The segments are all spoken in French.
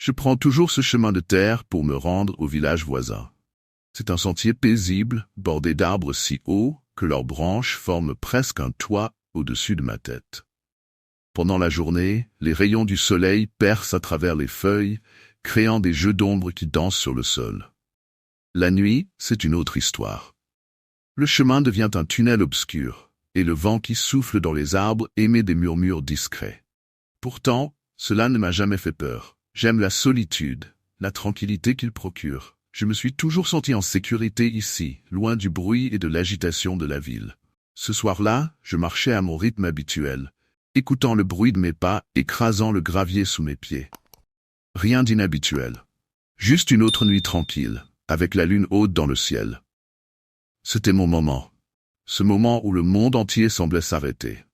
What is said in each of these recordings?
Je prends toujours ce chemin de terre pour me rendre au village voisin. C'est un sentier paisible, bordé d'arbres si hauts que leurs branches forment presque un toit au-dessus de ma tête. Pendant la journée, les rayons du soleil percent à travers les feuilles, créant des jeux d'ombre qui dansent sur le sol. La nuit, c'est une autre histoire. Le chemin devient un tunnel obscur, et le vent qui souffle dans les arbres émet des murmures discrets. Pourtant, cela ne m'a jamais fait peur. J'aime la solitude, la tranquillité qu'il procure. Je me suis toujours senti en sécurité ici, loin du bruit et de l'agitation de la ville. Ce soir-là, je marchais à mon rythme habituel, écoutant le bruit de mes pas, écrasant le gravier sous mes pieds. Rien d'inhabituel. Juste une autre nuit tranquille, avec la lune haute dans le ciel. C'était mon moment. Ce moment où le monde entier semblait s'arrêter.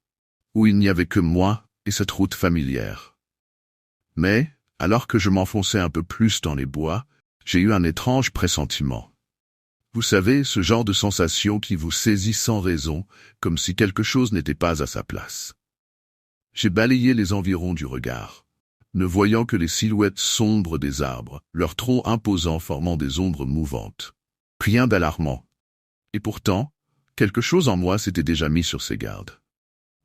Où il n'y avait que moi et cette route familière. Mais, alors que je m'enfonçais un peu plus dans les bois, j'ai eu un étrange pressentiment. Vous savez, ce genre de sensation qui vous saisit sans raison, comme si quelque chose n'était pas à sa place. J'ai balayé les environs du regard, ne voyant que les silhouettes sombres des arbres, leurs troncs imposants formant des ombres mouvantes. Rien d'alarmant. Et pourtant, quelque chose en moi s'était déjà mis sur ses gardes.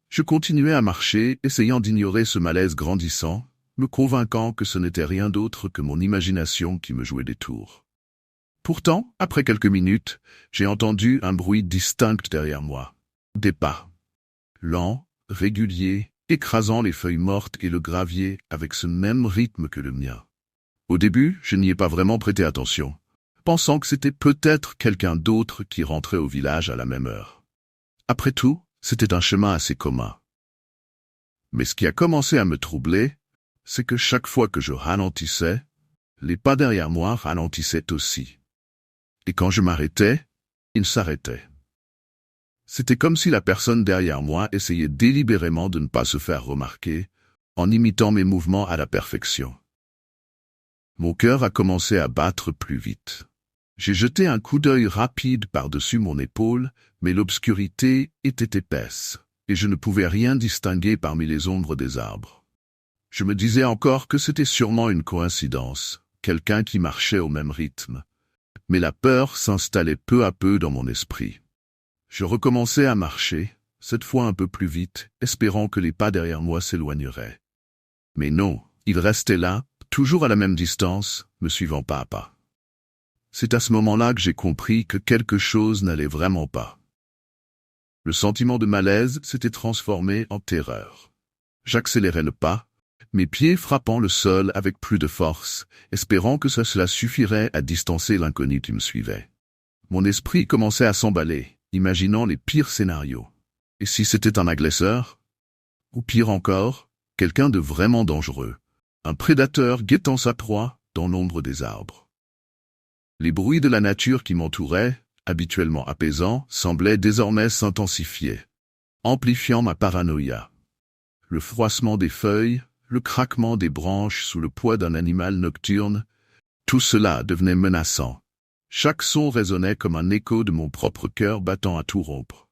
Je continuais à marcher, essayant d'ignorer ce malaise grandissant, me convainquant que ce n'était rien d'autre que mon imagination qui me jouait des tours. Pourtant, après quelques minutes, j'ai entendu un bruit distinct derrière moi. Des pas. Lents, réguliers, écrasant les feuilles mortes et le gravier avec ce même rythme que le mien. Au début, je n'y ai pas vraiment prêté attention, pensant que c'était peut-être quelqu'un d'autre qui rentrait au village à la même heure. Après tout, c'était un chemin assez commun. Mais ce qui a commencé à me troubler, c'est que chaque fois que je ralentissais, les pas derrière moi ralentissaient aussi. Et quand je m'arrêtais, ils s'arrêtaient. C'était comme si la personne derrière moi essayait délibérément de ne pas se faire remarquer, en imitant mes mouvements à la perfection. Mon cœur a commencé à battre plus vite. J'ai jeté un coup d'œil rapide par-dessus mon épaule, mais l'obscurité était épaisse, et je ne pouvais rien distinguer parmi les ombres des arbres. Je me disais encore que c'était sûrement une coïncidence, quelqu'un qui marchait au même rythme. Mais la peur s'installait peu à peu dans mon esprit. Je recommençais à marcher, cette fois un peu plus vite, espérant que les pas derrière moi s'éloigneraient. Mais non, ils restaient là, toujours à la même distance, me suivant pas à pas. C'est à ce moment-là que j'ai compris que quelque chose n'allait vraiment pas. Le sentiment de malaise s'était transformé en terreur. J'accélérais le pas, mes pieds frappant le sol avec plus de force, espérant que cela suffirait à distancer l'inconnu qui me suivait. Mon esprit commençait à s'emballer, imaginant les pires scénarios. Et si c'était un agresseur? Ou pire encore, quelqu'un de vraiment dangereux, un prédateur guettant sa proie dans l'ombre des arbres. Les bruits de la nature qui m'entouraient, habituellement apaisants, semblaient désormais s'intensifier, amplifiant ma paranoïa. Le froissement des feuilles, le craquement des branches sous le poids d'un animal nocturne, tout cela devenait menaçant. Chaque son résonnait comme un écho de mon propre cœur battant à tout rompre.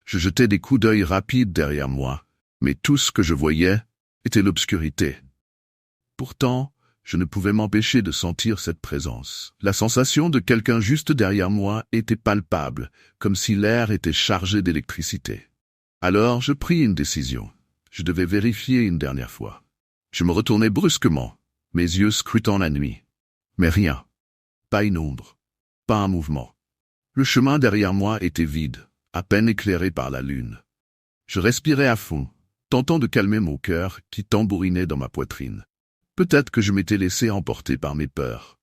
Je jetais des coups d'œil rapides derrière moi, mais tout ce que je voyais était l'obscurité. Pourtant, je ne pouvais m'empêcher de sentir cette présence. La sensation de quelqu'un juste derrière moi était palpable, comme si l'air était chargé d'électricité. Alors je pris une décision. Je devais vérifier une dernière fois. Je me retournai brusquement, mes yeux scrutant la nuit. Mais rien. Pas une ombre. Pas un mouvement. Le chemin derrière moi était vide, à peine éclairé par la lune. Je respirais à fond, tentant de calmer mon cœur qui tambourinait dans ma poitrine. Peut-être que je m'étais laissé emporter par mes peurs.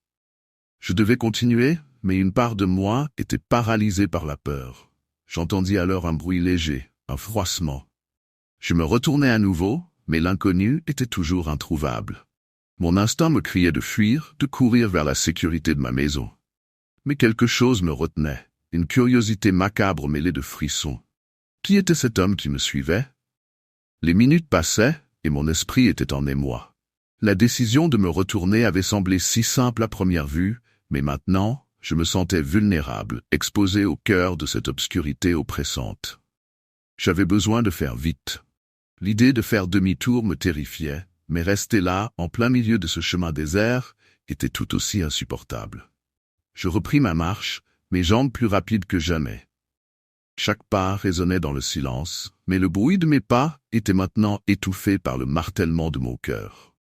Je devais continuer, mais une part de moi était paralysée par la peur. J'entendis alors un bruit léger, un froissement. Je me retournai à nouveau, mais l'inconnu était toujours introuvable. Mon instinct me criait de fuir, de courir vers la sécurité de ma maison. Mais quelque chose me retenait, une curiosité macabre mêlée de frissons. Qui était cet homme qui me suivait? Les minutes passaient, et mon esprit était en émoi. La décision de me retourner avait semblé si simple à première vue, mais maintenant, je me sentais vulnérable, exposé au cœur de cette obscurité oppressante. J'avais besoin de faire vite. L'idée de faire demi-tour me terrifiait, mais rester là, en plein milieu de ce chemin désert, était tout aussi insupportable. Je repris ma marche, mes jambes plus rapides que jamais. Chaque pas résonnait dans le silence, mais le bruit de mes pas était maintenant étouffé par le martèlement de mon cœur.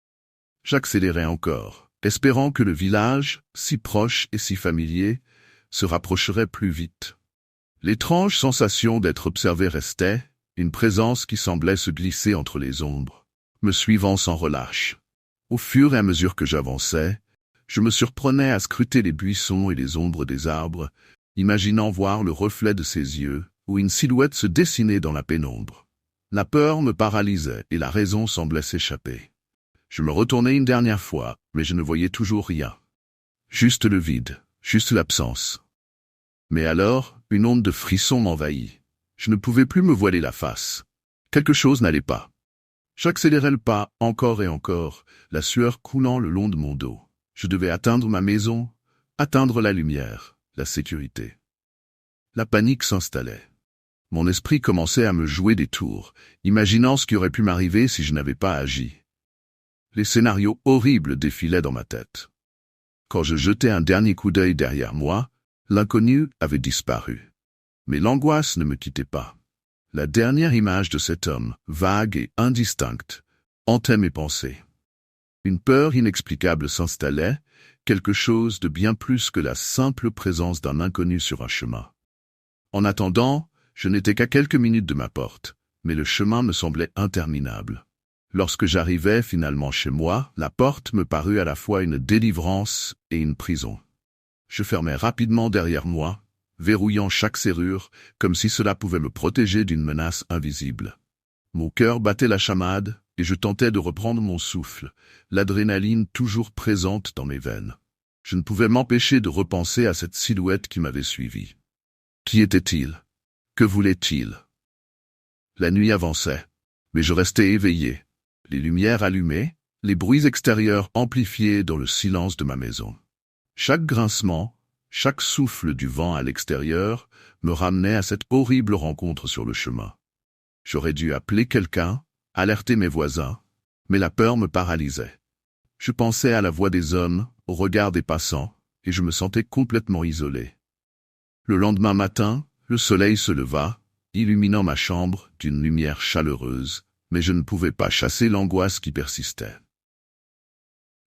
J'accélérais encore, espérant que le village, si proche et si familier, se rapprocherait plus vite. L'étrange sensation d'être observé restait, une présence qui semblait se glisser entre les ombres, me suivant sans relâche. Au fur et à mesure que j'avançais, je me surprenais à scruter les buissons et les ombres des arbres, imaginant voir le reflet de ses yeux, ou une silhouette se dessiner dans la pénombre. La peur me paralysait et la raison semblait s'échapper. Je me retournai une dernière fois, mais je ne voyais toujours rien. Juste le vide, juste l'absence. Mais alors, une onde de frisson m'envahit. Je ne pouvais plus me voiler la face. Quelque chose n'allait pas. J'accélérais le pas, encore et encore, la sueur coulant le long de mon dos. Je devais atteindre ma maison, atteindre la lumière, la sécurité. La panique s'installait. Mon esprit commençait à me jouer des tours, imaginant ce qui aurait pu m'arriver si je n'avais pas agi. Les scénarios horribles défilaient dans ma tête. Quand je jetai un dernier coup d'œil derrière moi, l'inconnu avait disparu. Mais l'angoisse ne me quittait pas. La dernière image de cet homme, vague et indistincte, hantait mes pensées. Une peur inexplicable s'installait, quelque chose de bien plus que la simple présence d'un inconnu sur un chemin. En attendant, je n'étais qu'à quelques minutes de ma porte, mais le chemin me semblait interminable. Lorsque j'arrivai finalement chez moi, la porte me parut à la fois une délivrance et une prison. Je fermai rapidement derrière moi, verrouillant chaque serrure, comme si cela pouvait me protéger d'une menace invisible. Mon cœur battait la chamade, et je tentais de reprendre mon souffle, l'adrénaline toujours présente dans mes veines. Je ne pouvais m'empêcher de repenser à cette silhouette qui m'avait suivi. Qui était-il? Que voulait-il? La nuit avançait, mais je restais éveillé, les lumières allumées, les bruits extérieurs amplifiés dans le silence de ma maison. Chaque grincement, chaque souffle du vent à l'extérieur me ramenait à cette horrible rencontre sur le chemin. J'aurais dû appeler quelqu'un, alerter mes voisins, mais la peur me paralysait. Je pensais à la voix des hommes, au regard des passants, et je me sentais complètement isolé. Le lendemain matin, le soleil se leva, illuminant ma chambre d'une lumière chaleureuse, mais je ne pouvais pas chasser l'angoisse qui persistait.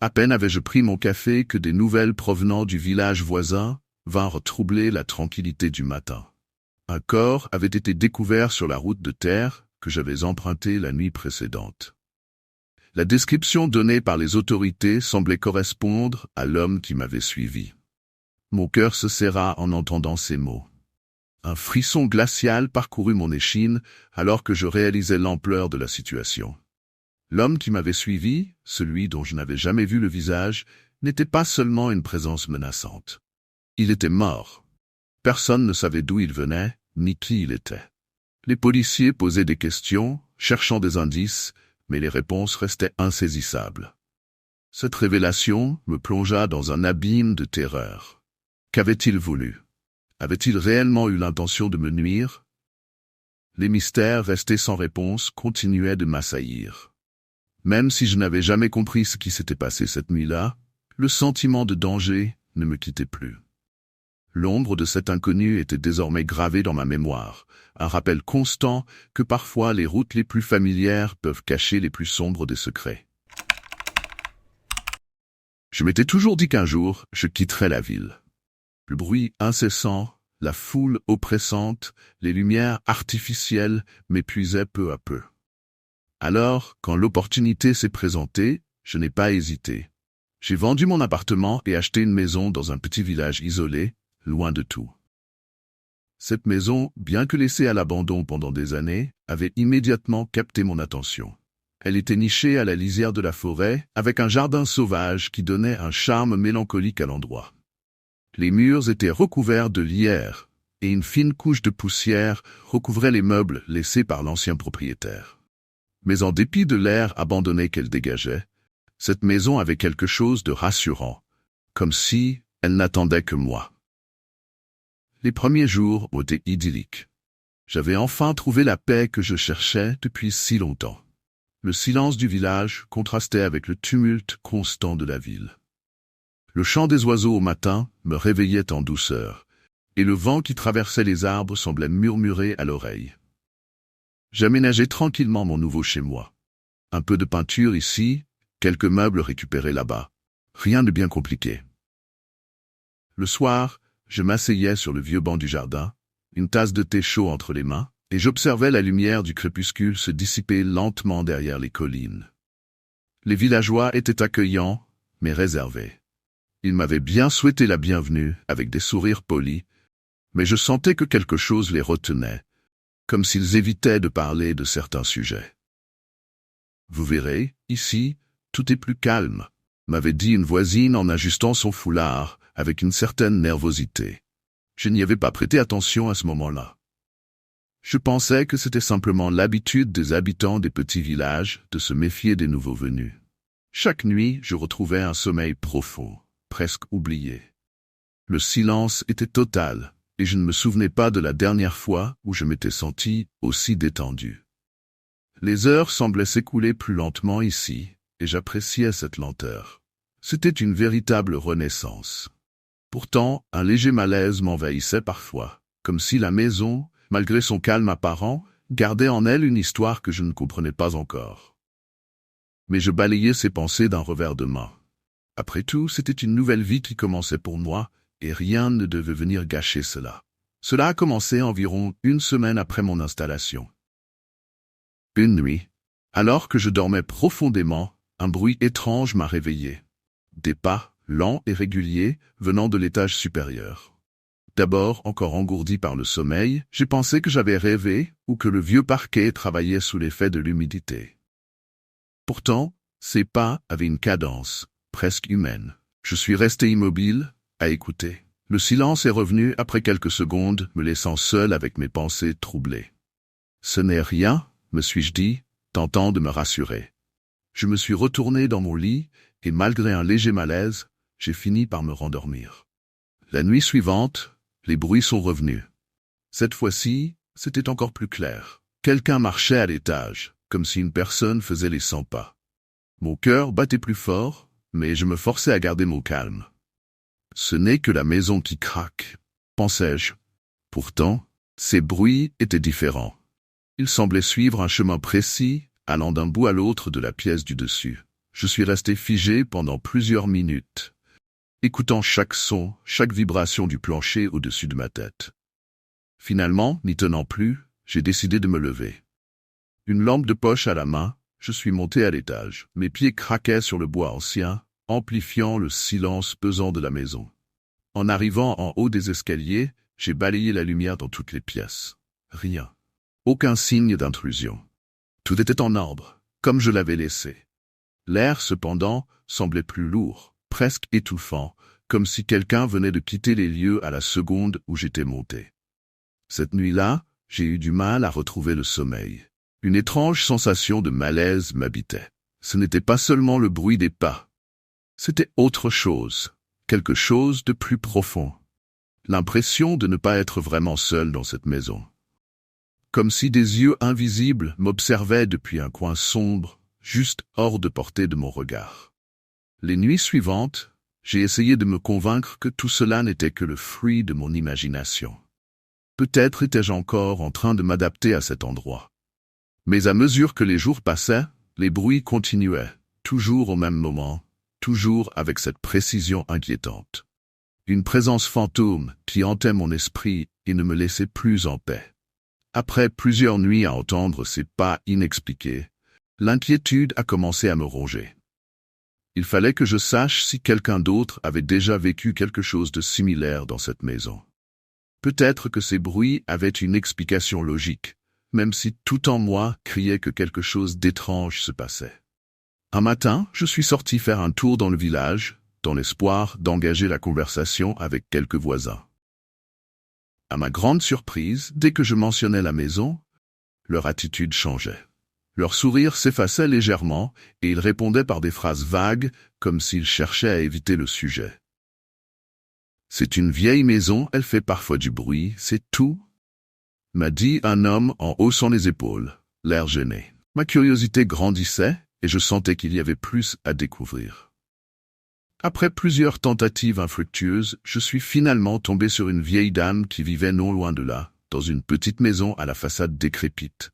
À peine avais-je pris mon café que des nouvelles provenant du village voisin vinrent troubler la tranquillité du matin. Un corps avait été découvert sur la route de terre que j'avais empruntée la nuit précédente. La description donnée par les autorités semblait correspondre à l'homme qui m'avait suivi. Mon cœur se serra en entendant ces mots. Un frisson glacial parcourut mon échine alors que je réalisais l'ampleur de la situation. L'homme qui m'avait suivi, celui dont je n'avais jamais vu le visage, n'était pas seulement une présence menaçante. Il était mort. Personne ne savait d'où il venait, ni qui il était. Les policiers posaient des questions, cherchant des indices, mais les réponses restaient insaisissables. Cette révélation me plongea dans un abîme de terreur. Qu'avait-il voulu? Avait-il réellement eu l'intention de me nuire? Les mystères restés sans réponse continuaient de m'assaillir. Même si je n'avais jamais compris ce qui s'était passé cette nuit-là, le sentiment de danger ne me quittait plus. L'ombre de cet inconnu était désormais gravée dans ma mémoire, un rappel constant que parfois les routes les plus familières peuvent cacher les plus sombres des secrets. Je m'étais toujours dit qu'un jour, je quitterais la ville. Le bruit incessant, la foule oppressante, les lumières artificielles m'épuisaient peu à peu. Alors, quand l'opportunité s'est présentée, je n'ai pas hésité. J'ai vendu mon appartement et acheté une maison dans un petit village isolé, loin de tout. Cette maison, bien que laissée à l'abandon pendant des années, avait immédiatement capté mon attention. Elle était nichée à la lisière de la forêt, avec un jardin sauvage qui donnait un charme mélancolique à l'endroit. Les murs étaient recouverts de lierre, et une fine couche de poussière recouvrait les meubles laissés par l'ancien propriétaire. Mais en dépit de l'air abandonné qu'elle dégageait, cette maison avait quelque chose de rassurant, comme si elle n'attendait que moi. Les premiers jours ont été idylliques. J'avais enfin trouvé la paix que je cherchais depuis si longtemps. Le silence du village contrastait avec le tumulte constant de la ville. Le chant des oiseaux au matin me réveillait en douceur, et le vent qui traversait les arbres semblait murmurer à l'oreille. J'aménageais tranquillement mon nouveau chez-moi. Un peu de peinture ici, quelques meubles récupérés là-bas. Rien de bien compliqué. Le soir, je m'asseyais sur le vieux banc du jardin, une tasse de thé chaud entre les mains, et j'observais la lumière du crépuscule se dissiper lentement derrière les collines. Les villageois étaient accueillants, mais réservés. Ils m'avaient bien souhaité la bienvenue, avec des sourires polis, mais je sentais que quelque chose les retenait, comme s'ils évitaient de parler de certains sujets. « Vous verrez, ici, tout est plus calme », m'avait dit une voisine en ajustant son foulard, avec une certaine nervosité. Je n'y avais pas prêté attention à ce moment-là. Je pensais que c'était simplement l'habitude des habitants des petits villages de se méfier des nouveaux venus. Chaque nuit, je retrouvais un sommeil profond, presque oublié. Le silence était total, et je ne me souvenais pas de la dernière fois où je m'étais senti aussi détendu. Les heures semblaient s'écouler plus lentement ici, et j'appréciais cette lenteur. C'était une véritable renaissance. Pourtant, un léger malaise m'envahissait parfois, comme si la maison, malgré son calme apparent, gardait en elle une histoire que je ne comprenais pas encore. Mais je balayais ces pensées d'un revers de main. Après tout, c'était une nouvelle vie qui commençait pour moi, et rien ne devait venir gâcher cela. Cela a commencé environ une semaine après mon installation. Une nuit, alors que je dormais profondément, un bruit étrange m'a réveillé. Des pas, lents et réguliers, venant de l'étage supérieur. D'abord, encore engourdi par le sommeil, j'ai pensé que j'avais rêvé ou que le vieux parquet travaillait sous l'effet de l'humidité. Pourtant, ces pas avaient une cadence, presque humaine. Je suis resté immobile, à écouter. Le silence est revenu après quelques secondes, me laissant seul avec mes pensées troublées. Ce n'est rien, me suis-je dit, tentant de me rassurer. Je me suis retourné dans mon lit, et malgré un léger malaise, j'ai fini par me rendormir. La nuit suivante, les bruits sont revenus. Cette fois-ci, c'était encore plus clair. Quelqu'un marchait à l'étage, comme si une personne faisait les 100 pas. Mon cœur battait plus fort, mais je me forçais à garder mon calme. Ce n'est que la maison qui craque, pensais-je. Pourtant, ces bruits étaient différents. Ils semblaient suivre un chemin précis, allant d'un bout à l'autre de la pièce du dessus. Je suis resté figé pendant plusieurs minutes, écoutant chaque son, chaque vibration du plancher au-dessus de ma tête. Finalement, n'y tenant plus, j'ai décidé de me lever. Une lampe de poche à la main, je suis monté à l'étage. Mes pieds craquaient sur le bois ancien, amplifiant le silence pesant de la maison. En arrivant en haut des escaliers, j'ai balayé la lumière dans toutes les pièces. Rien. Aucun signe d'intrusion. Tout était en ordre, comme je l'avais laissé. L'air, cependant, semblait plus lourd, presque étouffant, comme si quelqu'un venait de quitter les lieux à la seconde où j'étais monté. Cette nuit-là, j'ai eu du mal à retrouver le sommeil. Une étrange sensation de malaise m'habitait. Ce n'était pas seulement le bruit des pas. C'était autre chose, quelque chose de plus profond. L'impression de ne pas être vraiment seul dans cette maison. Comme si des yeux invisibles m'observaient depuis un coin sombre, juste hors de portée de mon regard. Les nuits suivantes, j'ai essayé de me convaincre que tout cela n'était que le fruit de mon imagination. Peut-être étais-je encore en train de m'adapter à cet endroit. Mais à mesure que les jours passaient, les bruits continuaient, toujours au même moment, toujours avec cette précision inquiétante. Une présence fantôme qui hantait mon esprit et ne me laissait plus en paix. Après plusieurs nuits à entendre ces pas inexpliqués, l'inquiétude a commencé à me ronger. Il fallait que je sache si quelqu'un d'autre avait déjà vécu quelque chose de similaire dans cette maison. Peut-être que ces bruits avaient une explication logique, même si tout en moi criait que quelque chose d'étrange se passait. Un matin, je suis sorti faire un tour dans le village, dans l'espoir d'engager la conversation avec quelques voisins. À ma grande surprise, dès que je mentionnais la maison, leur attitude changeait. Leur sourire s'effaçait légèrement et ils répondaient par des phrases vagues, comme s'ils cherchaient à éviter le sujet. « C'est une vieille maison, elle fait parfois du bruit, c'est tout », m'a dit un homme en haussant les épaules, l'air gêné. Ma curiosité grandissait et je sentais qu'il y avait plus à découvrir. Après plusieurs tentatives infructueuses, je suis finalement tombé sur une vieille dame qui vivait non loin de là, dans une petite maison à la façade décrépite.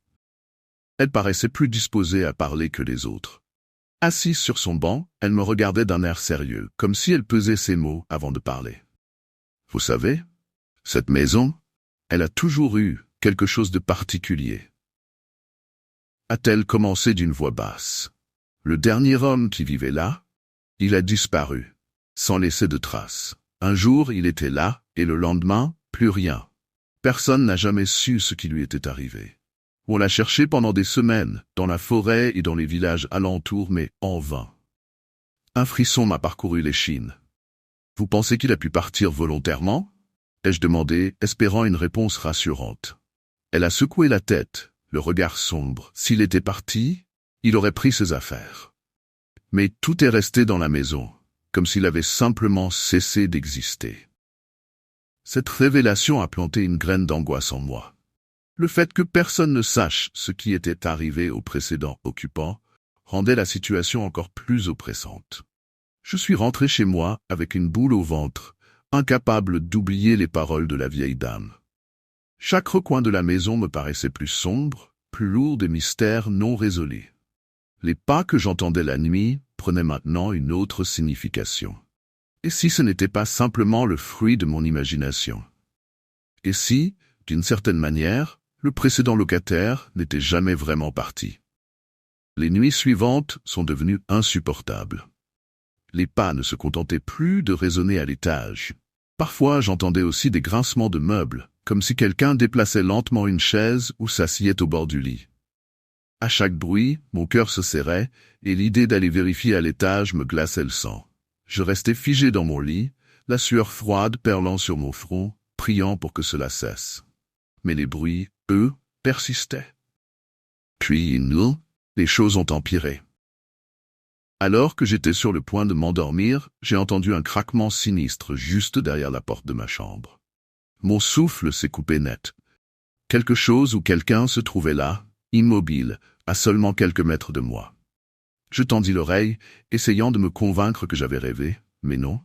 Elle paraissait plus disposée à parler que les autres. Assise sur son banc, elle me regardait d'un air sérieux, comme si elle pesait ses mots avant de parler. « Vous savez, cette maison, elle a toujours eu quelque chose de particulier. » A-t-elle commencé d'une voix basse. Le dernier homme qui vivait là, il a disparu, sans laisser de traces. Un jour, il était là, et le lendemain, plus rien. Personne n'a jamais su ce qui lui était arrivé. On l'a cherché pendant des semaines, dans la forêt et dans les villages alentours, mais en vain. Un frisson m'a parcouru l'échine. « Vous pensez qu'il a pu partir volontairement ?» ai-je demandé, espérant une réponse rassurante. Elle a secoué la tête, le regard sombre. S'il était parti, il aurait pris ses affaires. Mais tout est resté dans la maison, comme s'il avait simplement cessé d'exister. Cette révélation a planté une graine d'angoisse en moi. Le fait que personne ne sache ce qui était arrivé au précédent occupant rendait la situation encore plus oppressante. Je suis rentré chez moi avec une boule au ventre, incapable d'oublier les paroles de la vieille dame. Chaque recoin de la maison me paraissait plus sombre, plus lourd de mystères non résolus. Les pas que j'entendais la nuit prenaient maintenant une autre signification. Et si ce n'était pas simplement le fruit de mon imagination? Et si, d'une certaine manière, le précédent locataire n'était jamais vraiment parti? Les nuits suivantes sont devenues insupportables. Les pas ne se contentaient plus de résonner à l'étage. Parfois, j'entendais aussi des grincements de meubles, comme si quelqu'un déplaçait lentement une chaise ou s'asseyait au bord du lit. À chaque bruit, mon cœur se serrait, et l'idée d'aller vérifier à l'étage me glaçait le sang. Je restais figé dans mon lit, la sueur froide perlant sur mon front, priant pour que cela cesse. Mais les bruits, eux, persistaient. Puis, nous, les choses ont empiré. Alors que j'étais sur le point de m'endormir, j'ai entendu un craquement sinistre juste derrière la porte de ma chambre. Mon souffle s'est coupé net. Quelque chose ou quelqu'un se trouvait là, immobile, à seulement quelques mètres de moi. Je tendis l'oreille, essayant de me convaincre que j'avais rêvé, mais non.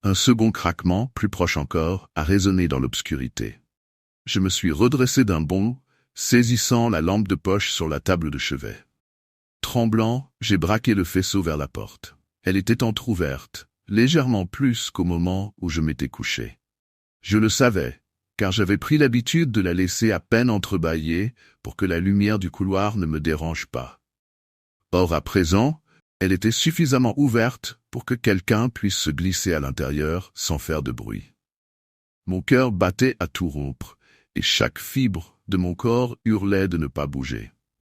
Un second craquement, plus proche encore, a résonné dans l'obscurité. Je me suis redressé d'un bond, saisissant la lampe de poche sur la table de chevet. Tremblant, j'ai braqué le faisceau vers la porte. Elle était entr'ouverte, légèrement plus qu'au moment où je m'étais couché. Je le savais, car j'avais pris l'habitude de la laisser à peine entrebâillée pour que la lumière du couloir ne me dérange pas. Or à présent, elle était suffisamment ouverte pour que quelqu'un puisse se glisser à l'intérieur sans faire de bruit. Mon cœur battait à tout rompre, et chaque fibre de mon corps hurlait de ne pas bouger.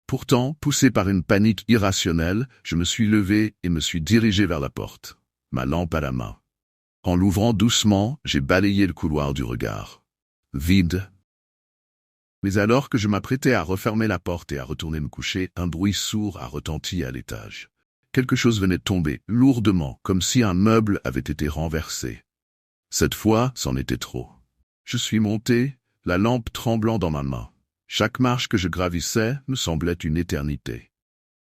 Pourtant, poussé par une panique irrationnelle, je me suis levé et me suis dirigé vers la porte, ma lampe à la main. En l'ouvrant doucement, j'ai balayé le couloir du regard. Vide. Mais alors que je m'apprêtais à refermer la porte et à retourner me coucher, un bruit sourd a retenti à l'étage. Quelque chose venait de tomber, lourdement, comme si un meuble avait été renversé. Cette fois, c'en était trop. Je suis monté, la lampe tremblant dans ma main. Chaque marche que je gravissais me semblait une éternité.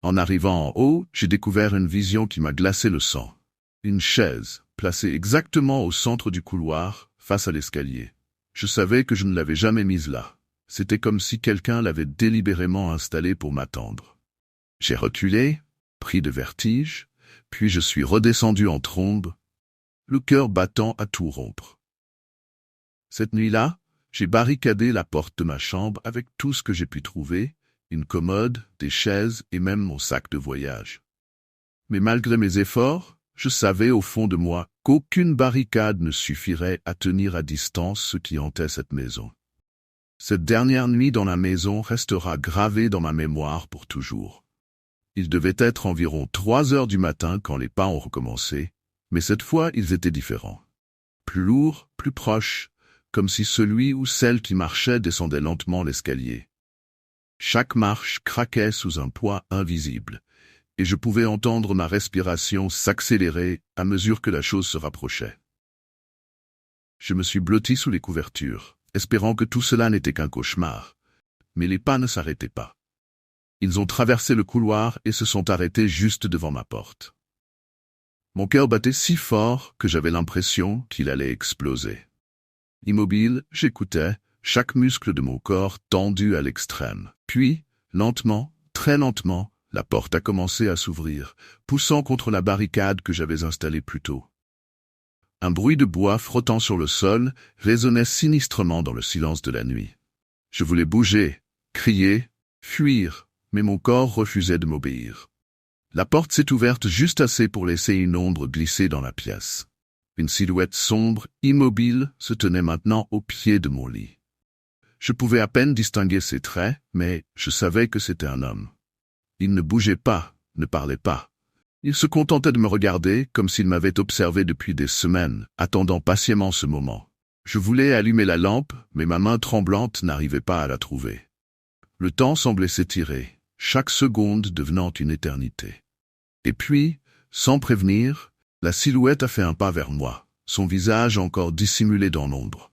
En arrivant en haut, j'ai découvert une vision qui m'a glacé le sang. Une chaise, placée exactement au centre du couloir, face à l'escalier. Je savais que je ne l'avais jamais mise là. C'était comme si quelqu'un l'avait délibérément installée pour m'attendre. J'ai reculé, pris de vertige, puis je suis redescendu en trombe, le cœur battant à tout rompre. Cette nuit-là, j'ai barricadé la porte de ma chambre avec tout ce que j'ai pu trouver, une commode, des chaises et même mon sac de voyage. Mais malgré mes efforts, je savais au fond de moi qu'aucune barricade ne suffirait à tenir à distance ce qui hantait cette maison. Cette dernière nuit dans la maison restera gravée dans ma mémoire pour toujours. Il devait être environ 3 heures du matin quand les pas ont recommencé, mais cette fois ils étaient différents. Plus lourds, plus proches, comme si celui ou celle qui marchait descendait lentement l'escalier. Chaque marche craquait sous un poids invisible, et je pouvais entendre ma respiration s'accélérer à mesure que la chose se rapprochait. Je me suis blotti sous les couvertures, espérant que tout cela n'était qu'un cauchemar, mais les pas ne s'arrêtaient pas. Ils ont traversé le couloir et se sont arrêtés juste devant ma porte. Mon cœur battait si fort que j'avais l'impression qu'il allait exploser. Immobile, j'écoutais, chaque muscle de mon corps tendu à l'extrême. Puis, lentement, très lentement, la porte a commencé à s'ouvrir, poussant contre la barricade que j'avais installée plus tôt. Un bruit de bois frottant sur le sol résonnait sinistrement dans le silence de la nuit. Je voulais bouger, crier, fuir, mais mon corps refusait de m'obéir. La porte s'est ouverte juste assez pour laisser une ombre glisser dans la pièce. Une silhouette sombre, immobile, se tenait maintenant au pied de mon lit. Je pouvais à peine distinguer ses traits, mais je savais que c'était un homme. Il ne bougeait pas, ne parlait pas. Il se contentait de me regarder comme s'il m'avait observé depuis des semaines, attendant patiemment ce moment. Je voulais allumer la lampe, mais ma main tremblante n'arrivait pas à la trouver. Le temps semblait s'étirer, chaque seconde devenant une éternité. Et puis, sans prévenir, la silhouette a fait un pas vers moi, son visage encore dissimulé dans l'ombre.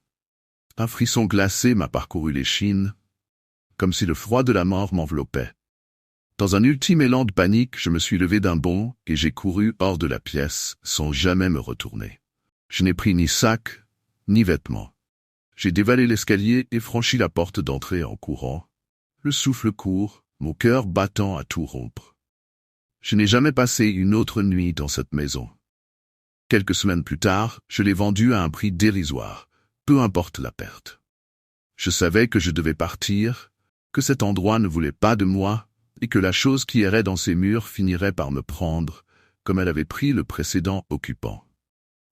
Un frisson glacé m'a parcouru l'échine, comme si le froid de la mort m'enveloppait. Dans un ultime élan de panique, je me suis levé d'un bond et j'ai couru hors de la pièce sans jamais me retourner. Je n'ai pris ni sac, ni vêtements. J'ai dévalé l'escalier et franchi la porte d'entrée en courant, le souffle court, mon cœur battant à tout rompre. Je n'ai jamais passé une autre nuit dans cette maison. Quelques semaines plus tard, je l'ai vendue à un prix dérisoire, peu importe la perte. Je savais que je devais partir, que cet endroit ne voulait pas de moi, et que la chose qui errait dans ses murs finirait par me prendre, comme elle avait pris le précédent occupant.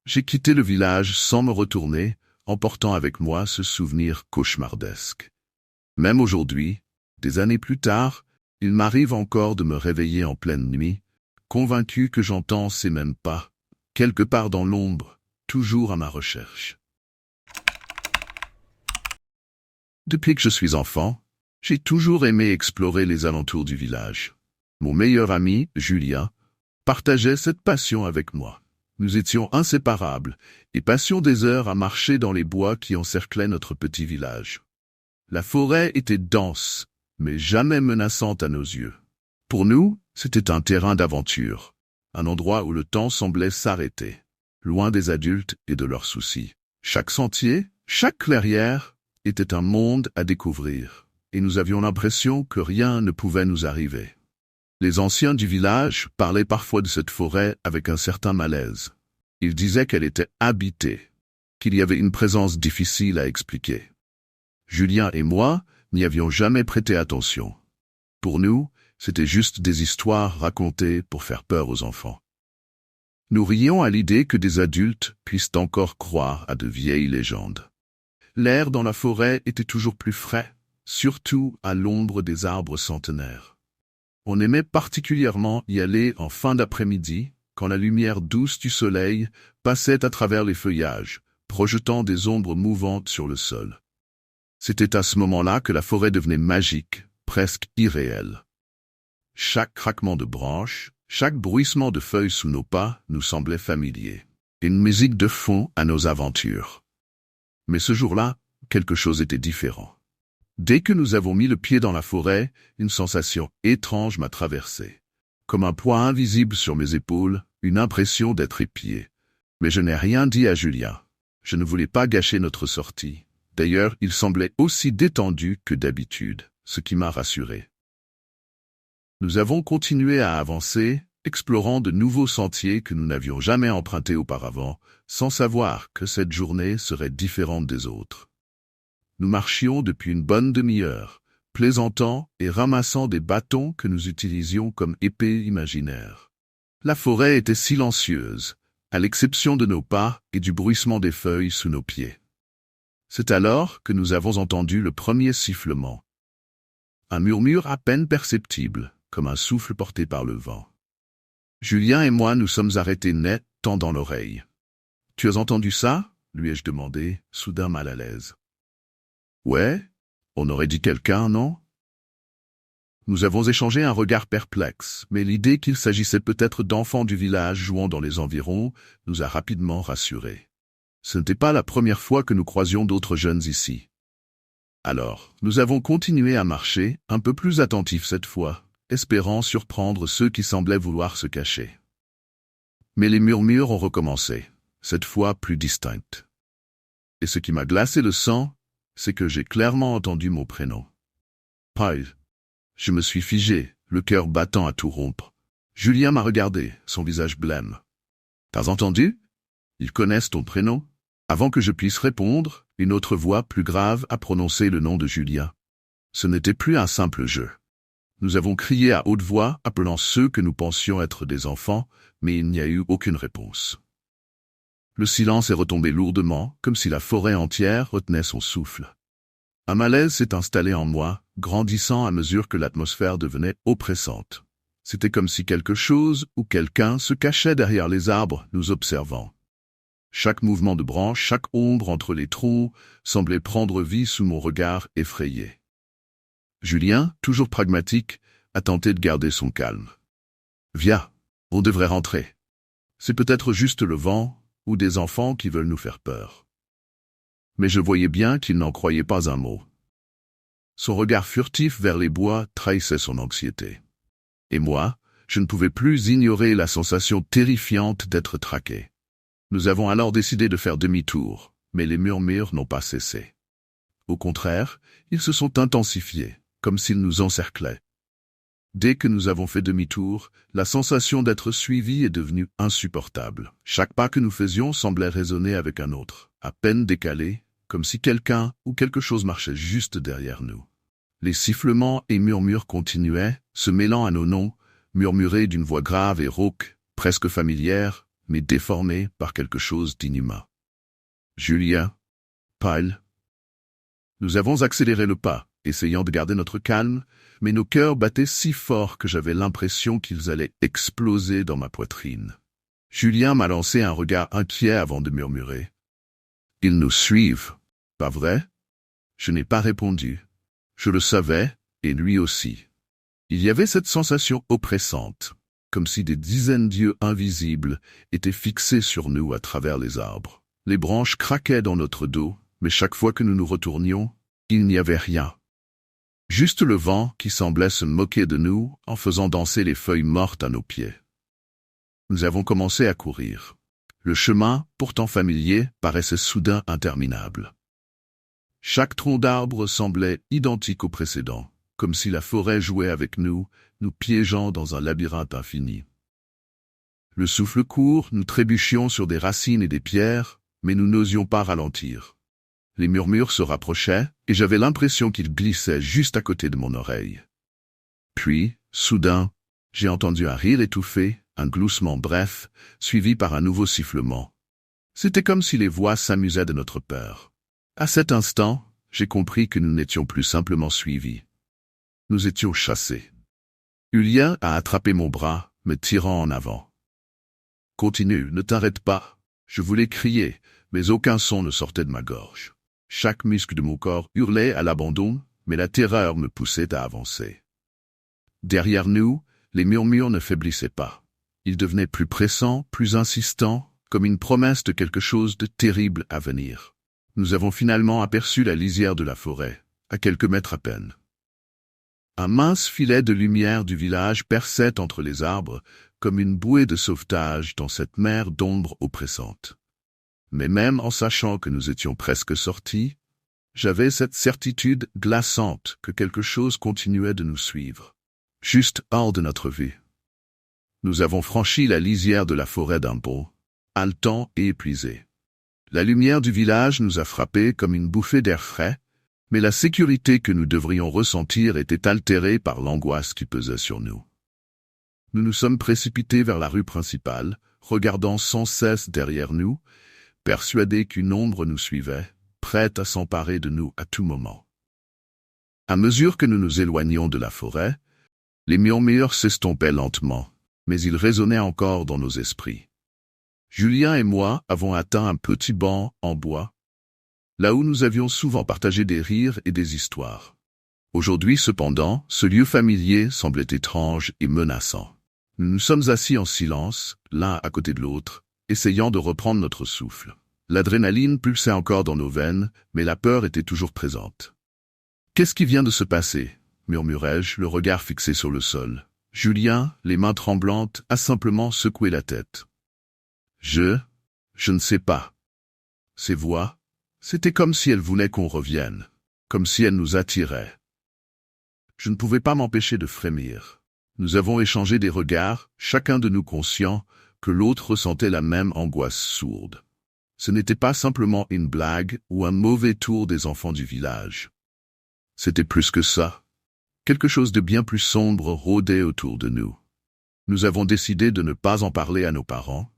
J'ai quitté le village sans me retourner, emportant avec moi ce souvenir cauchemardesque. Même aujourd'hui, des années plus tard, il m'arrive encore de me réveiller en pleine nuit, convaincu que j'entends ces mêmes pas, quelque part dans l'ombre, toujours à ma recherche. Depuis que je suis enfant, j'ai toujours aimé explorer les alentours du village. Mon meilleur ami, Julien, partageait cette passion avec moi. Nous étions inséparables et passions des heures à marcher dans les bois qui encerclaient notre petit village. La forêt était dense, mais jamais menaçante à nos yeux. Pour nous, c'était un terrain d'aventure, un endroit où le temps semblait s'arrêter, loin des adultes et de leurs soucis. Chaque sentier, chaque clairière était un monde à découvrir, et nous avions l'impression que rien ne pouvait nous arriver. Les anciens du village parlaient parfois de cette forêt avec un certain malaise. Ils disaient qu'elle était habitée, qu'il y avait une présence difficile à expliquer. Julien et moi n'y avions jamais prêté attention. Pour nous, c'était juste des histoires racontées pour faire peur aux enfants. Nous rions à l'idée que des adultes puissent encore croire à de vieilles légendes. L'air dans la forêt était toujours plus frais, surtout à l'ombre des arbres centenaires. On aimait particulièrement y aller en fin d'après-midi, quand la lumière douce du soleil passait à travers les feuillages, projetant des ombres mouvantes sur le sol. C'était à ce moment-là que la forêt devenait magique, presque irréelle. Chaque craquement de branches, chaque bruissement de feuilles sous nos pas nous semblait familier. Une musique de fond à nos aventures. Mais ce jour-là, quelque chose était différent. Dès que nous avons mis le pied dans la forêt, une sensation étrange m'a traversé. Comme un poids invisible sur mes épaules, une impression d'être épié. Mais je n'ai rien dit à Julien. Je ne voulais pas gâcher notre sortie. D'ailleurs, il semblait aussi détendu que d'habitude, ce qui m'a rassuré. Nous avons continué à avancer, explorant de nouveaux sentiers que nous n'avions jamais empruntés auparavant, sans savoir que cette journée serait différente des autres. Nous marchions depuis une bonne demi-heure, plaisantant et ramassant des bâtons que nous utilisions comme épées imaginaires. La forêt était silencieuse, à l'exception de nos pas et du bruissement des feuilles sous nos pieds. C'est alors que nous avons entendu le premier sifflement. Un murmure à peine perceptible, comme un souffle porté par le vent. Julien et moi nous sommes arrêtés net, tendant l'oreille. « Tu as entendu ça ?» lui ai-je demandé, soudain mal à l'aise. « Ouais, on aurait dit quelqu'un, non ?» Nous avons échangé un regard perplexe, mais l'idée qu'il s'agissait peut-être d'enfants du village jouant dans les environs nous a rapidement rassurés. Ce n'était pas la première fois que nous croisions d'autres jeunes ici. Alors, nous avons continué à marcher, un peu plus attentifs cette fois, espérant surprendre ceux qui semblaient vouloir se cacher. Mais les murmures ont recommencé, cette fois plus distincts. Et ce qui m'a glacé le sang, c'est que j'ai clairement entendu mon prénom. Paul. Je me suis figé, le cœur battant à tout rompre. Julien m'a regardé, son visage blême. T'as entendu? Ils connaissent ton prénom? Avant que je puisse répondre, une autre voix plus grave a prononcé le nom de Julien. Ce n'était plus un simple jeu. Nous avons crié à haute voix, appelant ceux que nous pensions être des enfants, mais il n'y a eu aucune réponse. Le silence est retombé lourdement, comme si la forêt entière retenait son souffle. Un malaise s'est installé en moi, grandissant à mesure que l'atmosphère devenait oppressante. C'était comme si quelque chose ou quelqu'un se cachait derrière les arbres, nous observant. Chaque mouvement de branche, chaque ombre entre les troncs, semblait prendre vie sous mon regard effrayé. Julien, toujours pragmatique, a tenté de garder son calme. « Viens, on devrait rentrer. C'est peut-être juste le vent, ou des enfants qui veulent nous faire peur. » Mais je voyais bien qu'il n'en croyait pas un mot. Son regard furtif vers les bois trahissait son anxiété. Et moi, je ne pouvais plus ignorer la sensation terrifiante d'être traqué. Nous avons alors décidé de faire demi-tour, mais les murmures n'ont pas cessé. Au contraire, ils se sont intensifiés, comme s'ils nous encerclaient. Dès que nous avons fait demi-tour, la sensation d'être suivis est devenue insupportable. Chaque pas que nous faisions semblait résonner avec un autre, à peine décalé, comme si quelqu'un ou quelque chose marchait juste derrière nous. Les sifflements et murmures continuaient, se mêlant à nos noms, murmurés d'une voix grave et rauque, presque familière, mais déformée par quelque chose d'inhumain. Julien, Paul. Nous avons accéléré le pas, essayant de garder notre calme, mais nos cœurs battaient si fort que j'avais l'impression qu'ils allaient exploser dans ma poitrine. Julien m'a lancé un regard inquiet avant de murmurer. « Ils nous suivent, pas vrai ?» Je n'ai pas répondu. Je le savais, et lui aussi. Il y avait cette sensation oppressante, comme si des dizaines d'yeux invisibles étaient fixés sur nous à travers les arbres. Les branches craquaient dans notre dos, mais chaque fois que nous nous retournions, il n'y avait rien. Juste le vent qui semblait se moquer de nous en faisant danser les feuilles mortes à nos pieds. Nous avons commencé à courir. Le chemin, pourtant familier, paraissait soudain interminable. Chaque tronc d'arbre semblait identique au précédent, comme si la forêt jouait avec nous, nous piégeant dans un labyrinthe infini. Le souffle court, nous trébuchions sur des racines et des pierres, mais nous n'osions pas ralentir. Les murmures se rapprochaient, et j'avais l'impression qu'ils glissaient juste à côté de mon oreille. Puis, soudain, j'ai entendu un rire étouffé, un gloussement bref, suivi par un nouveau sifflement. C'était comme si les voix s'amusaient de notre peur. À cet instant, j'ai compris que nous n'étions plus simplement suivis. Nous étions chassés. Julien a attrapé mon bras, me tirant en avant. « Continue, ne t'arrête pas !» Je voulais crier, mais aucun son ne sortait de ma gorge. Chaque muscle de mon corps hurlait à l'abandon, mais la terreur me poussait à avancer. Derrière nous, les murmures ne faiblissaient pas. Ils devenaient plus pressants, plus insistants, comme une promesse de quelque chose de terrible à venir. Nous avons finalement aperçu la lisière de la forêt, à quelques mètres à peine. Un mince filet de lumière du village perçait entre les arbres, comme une bouée de sauvetage dans cette mer d'ombre oppressante. Mais même en sachant que nous étions presque sortis, j'avais cette certitude glaçante que quelque chose continuait de nous suivre, juste hors de notre vue. Nous avons franchi la lisière de la forêt d'un bond, haletants et épuisés. La lumière du village nous a frappés comme une bouffée d'air frais, mais la sécurité que nous devrions ressentir était altérée par l'angoisse qui pesait sur nous. Nous nous sommes précipités vers la rue principale, regardant sans cesse derrière nous, persuadés qu'une ombre nous suivait, prête à s'emparer de nous à tout moment. À mesure que nous nous éloignions de la forêt, les murmures s'estompaient lentement, mais ils résonnaient encore dans nos esprits. Julien et moi avons atteint un petit banc en bois, là où nous avions souvent partagé des rires et des histoires. Aujourd'hui, cependant, ce lieu familier semblait étrange et menaçant. Nous nous sommes assis en silence, l'un à côté de l'autre, essayant de reprendre notre souffle. L'adrénaline pulsait encore dans nos veines, mais la peur était toujours présente. Qu'est-ce qui vient de se passer? Murmurai-je, le regard fixé sur le sol. Julien, les mains tremblantes, a simplement secoué la tête. Je ne sais pas. Ces voix, c'était comme si elles voulaient qu'on revienne, comme si elles nous attiraient. Je ne pouvais pas m'empêcher de frémir. Nous avons échangé des regards, chacun de nous conscient que l'autre ressentait la même angoisse sourde. Ce n'était pas simplement une blague ou un mauvais tour des enfants du village. C'était plus que ça. Quelque chose de bien plus sombre rôdait autour de nous. Nous avons décidé de ne pas en parler à nos parents,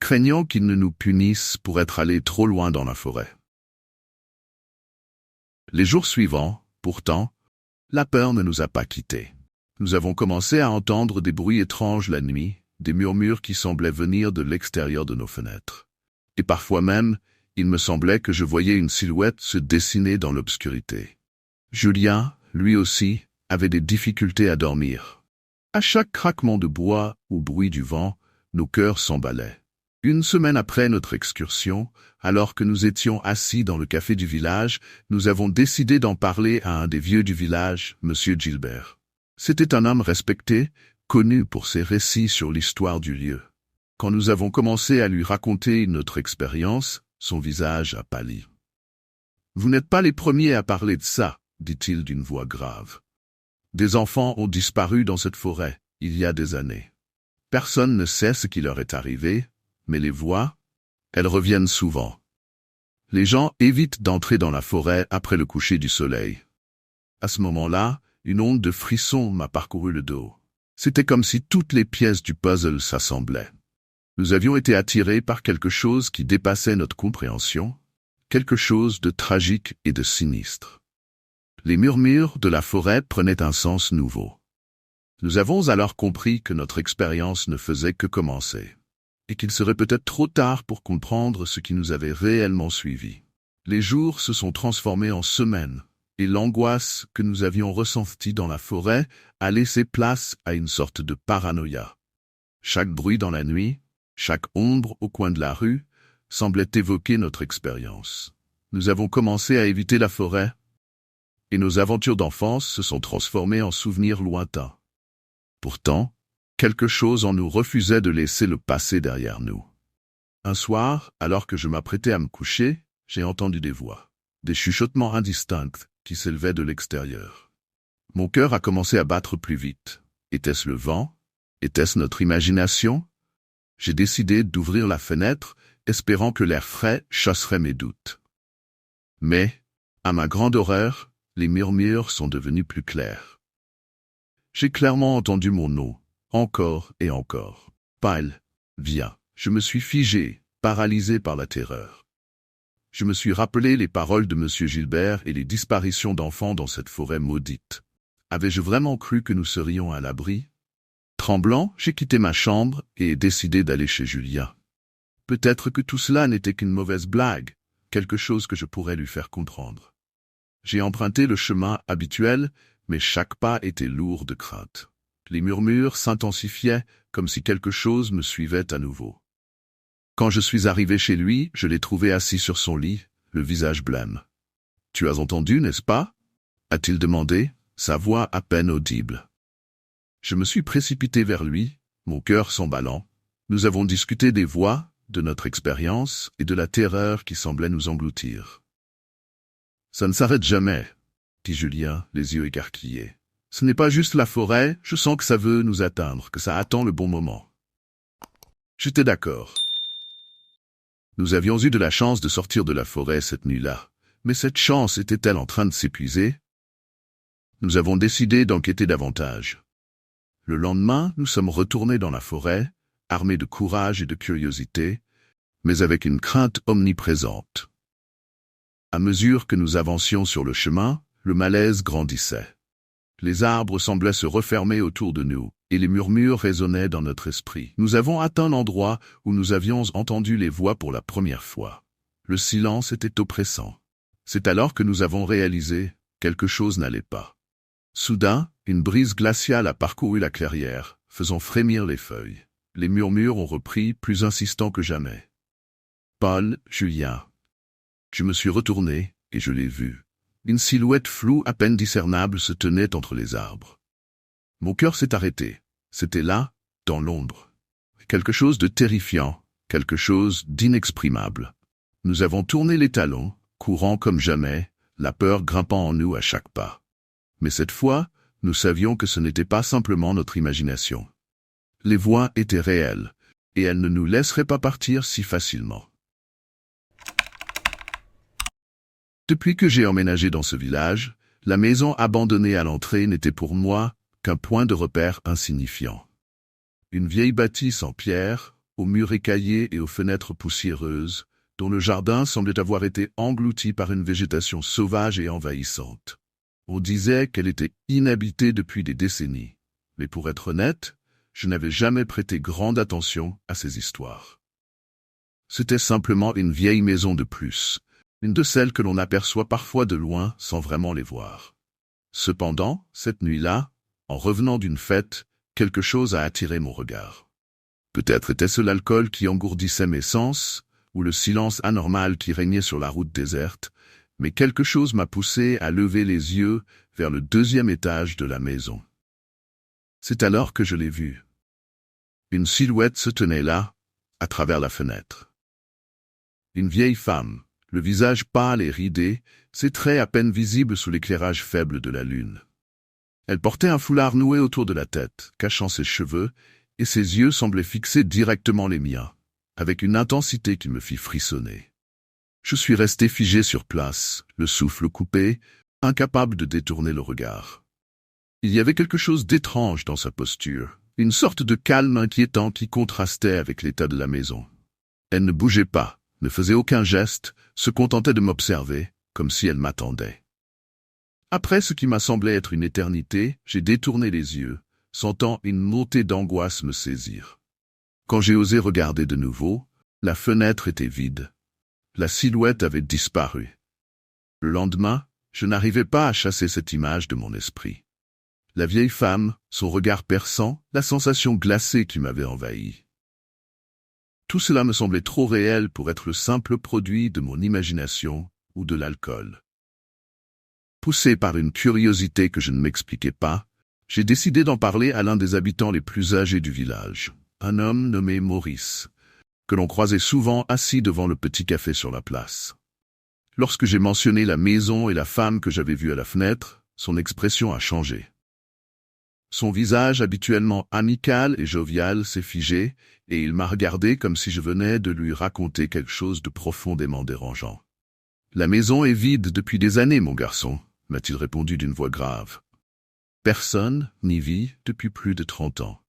craignant qu'ils ne nous punissent pour être allés trop loin dans la forêt. Les jours suivants, pourtant, la peur ne nous a pas quittés. Nous avons commencé à entendre des bruits étranges la nuit, des murmures qui semblaient venir de l'extérieur de nos fenêtres. Et parfois même, il me semblait que je voyais une silhouette se dessiner dans l'obscurité. Julien, lui aussi, avait des difficultés à dormir. À chaque craquement de bois ou bruit du vent, nos cœurs s'emballaient. Une semaine après notre excursion, alors que nous étions assis dans le café du village, nous avons décidé d'en parler à un des vieux du village, Monsieur Gilbert. C'était un homme respecté, connu pour ses récits sur l'histoire du lieu. Quand nous avons commencé à lui raconter notre expérience, son visage a pâli. « Vous n'êtes pas les premiers à parler de ça, » dit-il d'une voix grave. « Des enfants ont disparu dans cette forêt, il y a des années. Personne ne sait ce qui leur est arrivé, mais les voix, elles reviennent souvent. Les gens évitent d'entrer dans la forêt après le coucher du soleil. » À ce moment-là, une onde de frissons m'a parcouru le dos. C'était comme si toutes les pièces du puzzle s'assemblaient. Nous avions été attirés par quelque chose qui dépassait notre compréhension, quelque chose de tragique et de sinistre. Les murmures de la forêt prenaient un sens nouveau. Nous avons alors compris que notre expérience ne faisait que commencer, et qu'il serait peut-être trop tard pour comprendre ce qui nous avait réellement suivis. Les jours se sont transformés en semaines, et l'angoisse que nous avions ressentie dans la forêt a laissé place à une sorte de paranoïa. Chaque bruit dans la nuit, chaque ombre au coin de la rue, semblait évoquer notre expérience. Nous avons commencé à éviter la forêt, et nos aventures d'enfance se sont transformées en souvenirs lointains. Pourtant, quelque chose en nous refusait de laisser le passé derrière nous. Un soir, alors que je m'apprêtais à me coucher, j'ai entendu des voix, des chuchotements indistincts qui s'élevaient de l'extérieur. Mon cœur a commencé à battre plus vite. Était-ce le vent? Était-ce notre imagination? J'ai décidé d'ouvrir la fenêtre, espérant que l'air frais chasserait mes doutes. Mais, à ma grande horreur, les murmures sont devenus plus clairs. J'ai clairement entendu mon nom, encore et encore. « Pyle, viens !» Je me suis figé, paralysé par la terreur. Je me suis rappelé les paroles de Monsieur Gilbert et les disparitions d'enfants dans cette forêt maudite. Avais-je vraiment cru que nous serions à l'abri? Tremblant, j'ai quitté ma chambre et décidé d'aller chez Julien. Peut-être que tout cela n'était qu'une mauvaise blague, quelque chose que je pourrais lui faire comprendre. J'ai emprunté le chemin habituel, mais chaque pas était lourd de crainte. Les murmures s'intensifiaient, comme si quelque chose me suivait à nouveau. Quand je suis arrivé chez lui, je l'ai trouvé assis sur son lit, le visage blême. « Tu as entendu, n'est-ce pas ?» a-t-il demandé, sa voix à peine audible. Je me suis précipité vers lui, mon cœur s'emballant. Nous avons discuté des voix, de notre expérience et de la terreur qui semblait nous engloutir. « Ça ne s'arrête jamais, » dit Julien, les yeux écarquillés. « Ce n'est pas juste la forêt, je sens que ça veut nous atteindre, que ça attend le bon moment. » J'étais d'accord. Nous avions eu de la chance de sortir de la forêt cette nuit-là, mais cette chance était-elle en train de s'épuiser? Nous avons décidé d'enquêter davantage. Le lendemain, nous sommes retournés dans la forêt, armés de courage et de curiosité, mais avec une crainte omniprésente. À mesure que nous avancions sur le chemin, le malaise grandissait. Les arbres semblaient se refermer autour de nous, et les murmures résonnaient dans notre esprit. Nous avons atteint l'endroit où nous avions entendu les voix pour la première fois. Le silence était oppressant. C'est alors que nous avons réalisé quelque chose n'allait pas. Soudain, une brise glaciale a parcouru la clairière, faisant frémir les feuilles. Les murmures ont repris, plus insistants que jamais. « Paul, Julien. » Je me suis retourné et je l'ai vu. Une silhouette floue à peine discernable se tenait entre les arbres. Mon cœur s'est arrêté. C'était là, dans l'ombre. Quelque chose de terrifiant, quelque chose d'inexprimable. Nous avons tourné les talons, courant comme jamais, la peur grimpant en nous à chaque pas. Mais cette fois, nous savions que ce n'était pas simplement notre imagination. Les voix étaient réelles, et elles ne nous laisseraient pas partir si facilement. Depuis que j'ai emménagé dans ce village, la maison abandonnée à l'entrée n'était pour moi qu'un point de repère insignifiant. Une vieille bâtisse en pierre, aux murs écaillés et aux fenêtres poussiéreuses, dont le jardin semblait avoir été englouti par une végétation sauvage et envahissante. On disait qu'elle était inhabitée depuis des décennies, mais pour être honnête, je n'avais jamais prêté grande attention à ces histoires. C'était simplement une vieille maison de plus, une de celles que l'on aperçoit parfois de loin sans vraiment les voir. Cependant, cette nuit-là, en revenant d'une fête, quelque chose a attiré mon regard. Peut-être était-ce l'alcool qui engourdissait mes sens, ou le silence anormal qui régnait sur la route déserte, mais quelque chose m'a poussé à lever les yeux vers le deuxième étage de la maison. C'est alors que je l'ai vue. Une silhouette se tenait là, à travers la fenêtre. Une vieille femme, le visage pâle et ridé, ses traits à peine visibles sous l'éclairage faible de la lune. Elle portait un foulard noué autour de la tête, cachant ses cheveux, et ses yeux semblaient fixer directement les miens, avec une intensité qui me fit frissonner. Je suis resté figé sur place, le souffle coupé, incapable de détourner le regard. Il y avait quelque chose d'étrange dans sa posture, une sorte de calme inquiétant qui contrastait avec l'état de la maison. Elle ne bougeait pas, ne faisait aucun geste, se contentait de m'observer, comme si elle m'attendait. Après ce qui m'a semblé être une éternité, j'ai détourné les yeux, sentant une montée d'angoisse me saisir. Quand j'ai osé regarder de nouveau, la fenêtre était vide. La silhouette avait disparu. Le lendemain, je n'arrivais pas à chasser cette image de mon esprit. La vieille femme, son regard perçant, la sensation glacée qui m'avait envahi. Tout cela me semblait trop réel pour être le simple produit de mon imagination ou de l'alcool. Poussé par une curiosité que je ne m'expliquais pas, j'ai décidé d'en parler à l'un des habitants les plus âgés du village, un homme nommé Maurice, que l'on croisait souvent assis devant le petit café sur la place. Lorsque j'ai mentionné la maison et la femme que j'avais vue à la fenêtre, son expression a changé. Son visage habituellement amical et jovial s'est figé, et il m'a regardé comme si je venais de lui raconter quelque chose de profondément dérangeant. « La maison est vide depuis des années, mon garçon », m'a-t-il répondu d'une voix grave. « Personne n'y vit depuis plus de 30 ans. »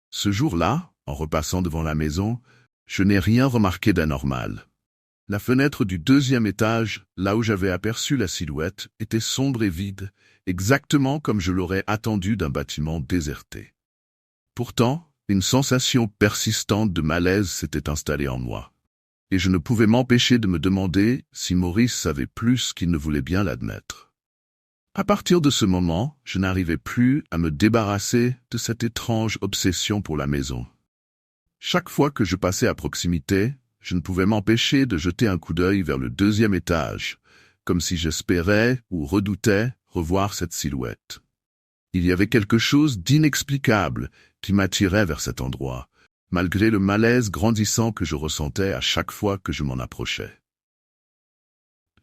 Ce jour-là, en repassant devant la maison, je n'ai rien remarqué d'anormal. La fenêtre du deuxième étage, là où j'avais aperçu la silhouette, était sombre et vide, exactement comme je l'aurais attendu d'un bâtiment déserté. Pourtant, une sensation persistante de malaise s'était installée en moi, et je ne pouvais m'empêcher de me demander si Maurice savait plus qu'il ne voulait bien l'admettre. À partir de ce moment, je n'arrivais plus à me débarrasser de cette étrange obsession pour la maison. Chaque fois que je passais à proximité, je ne pouvais m'empêcher de jeter un coup d'œil vers le deuxième étage, comme si j'espérais ou redoutais revoir cette silhouette. Il y avait quelque chose d'inexplicable qui m'attirait vers cet endroit, malgré le malaise grandissant que je ressentais à chaque fois que je m'en approchais.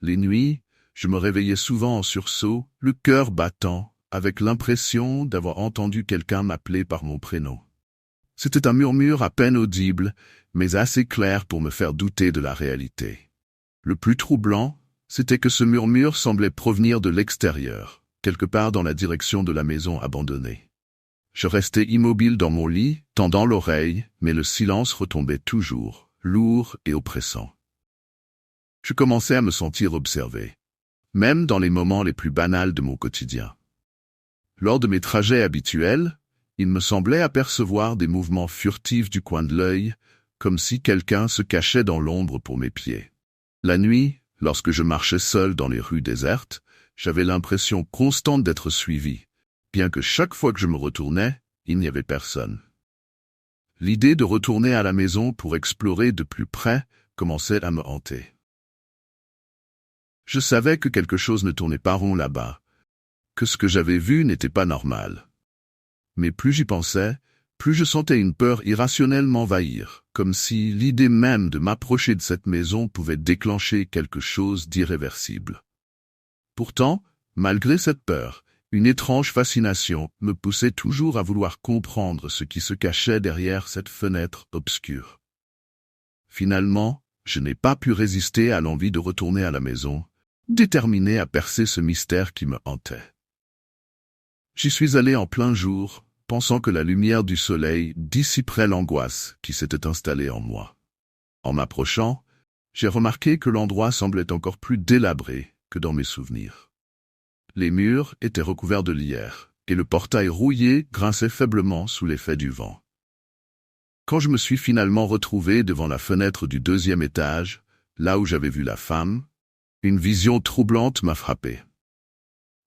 Les nuits, je me réveillais souvent en sursaut, le cœur battant, avec l'impression d'avoir entendu quelqu'un m'appeler par mon prénom. C'était un murmure à peine audible, mais assez clair pour me faire douter de la réalité. Le plus troublant, c'était que ce murmure semblait provenir de l'extérieur, quelque part dans la direction de la maison abandonnée. Je restais immobile dans mon lit, tendant l'oreille, mais le silence retombait toujours, lourd et oppressant. Je commençais à me sentir observé, même dans les moments les plus banals de mon quotidien. Lors de mes trajets habituels, il me semblait apercevoir des mouvements furtifs du coin de l'œil, comme si quelqu'un se cachait dans l'ombre pour mes pieds. La nuit, lorsque je marchais seul dans les rues désertes, j'avais l'impression constante d'être suivi, bien que chaque fois que je me retournais, il n'y avait personne. L'idée de retourner à la maison pour explorer de plus près commençait à me hanter. Je savais que quelque chose ne tournait pas rond là-bas, que ce que j'avais vu n'était pas normal. Mais plus j'y pensais, plus je sentais une peur irrationnelle m'envahir, comme si l'idée même de m'approcher de cette maison pouvait déclencher quelque chose d'irréversible. Pourtant, malgré cette peur, une étrange fascination me poussait toujours à vouloir comprendre ce qui se cachait derrière cette fenêtre obscure. Finalement, je n'ai pas pu résister à l'envie de retourner à la maison, déterminé à percer ce mystère qui me hantait. J'y suis allé en plein jour, pensant que la lumière du soleil dissiperait l'angoisse qui s'était installée en moi. En m'approchant, j'ai remarqué que l'endroit semblait encore plus délabré que dans mes souvenirs. Les murs étaient recouverts de lierre, et le portail rouillé grinçait faiblement sous l'effet du vent. Quand je me suis finalement retrouvé devant la fenêtre du 2e étage, là où j'avais vu la femme, une vision troublante m'a frappé.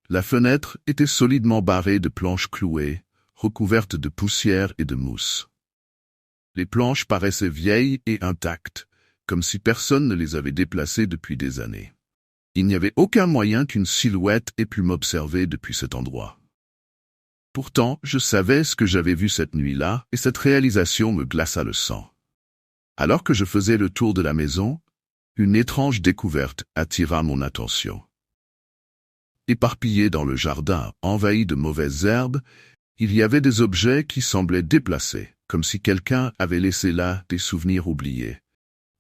La fenêtre était solidement barrée de planches clouées, recouvertes de poussière et de mousse. Les planches paraissaient vieilles et intactes, comme si personne ne les avait déplacées depuis des années. Il n'y avait aucun moyen qu'une silhouette ait pu m'observer depuis cet endroit. Pourtant, je savais ce que j'avais vu cette nuit-là, et cette réalisation me glaça le sang. Alors que je faisais le tour de la maison, une étrange découverte attira mon attention. Éparpillés dans le jardin, envahi de mauvaises herbes, il y avait des objets qui semblaient déplacés, comme si quelqu'un avait laissé là des souvenirs oubliés.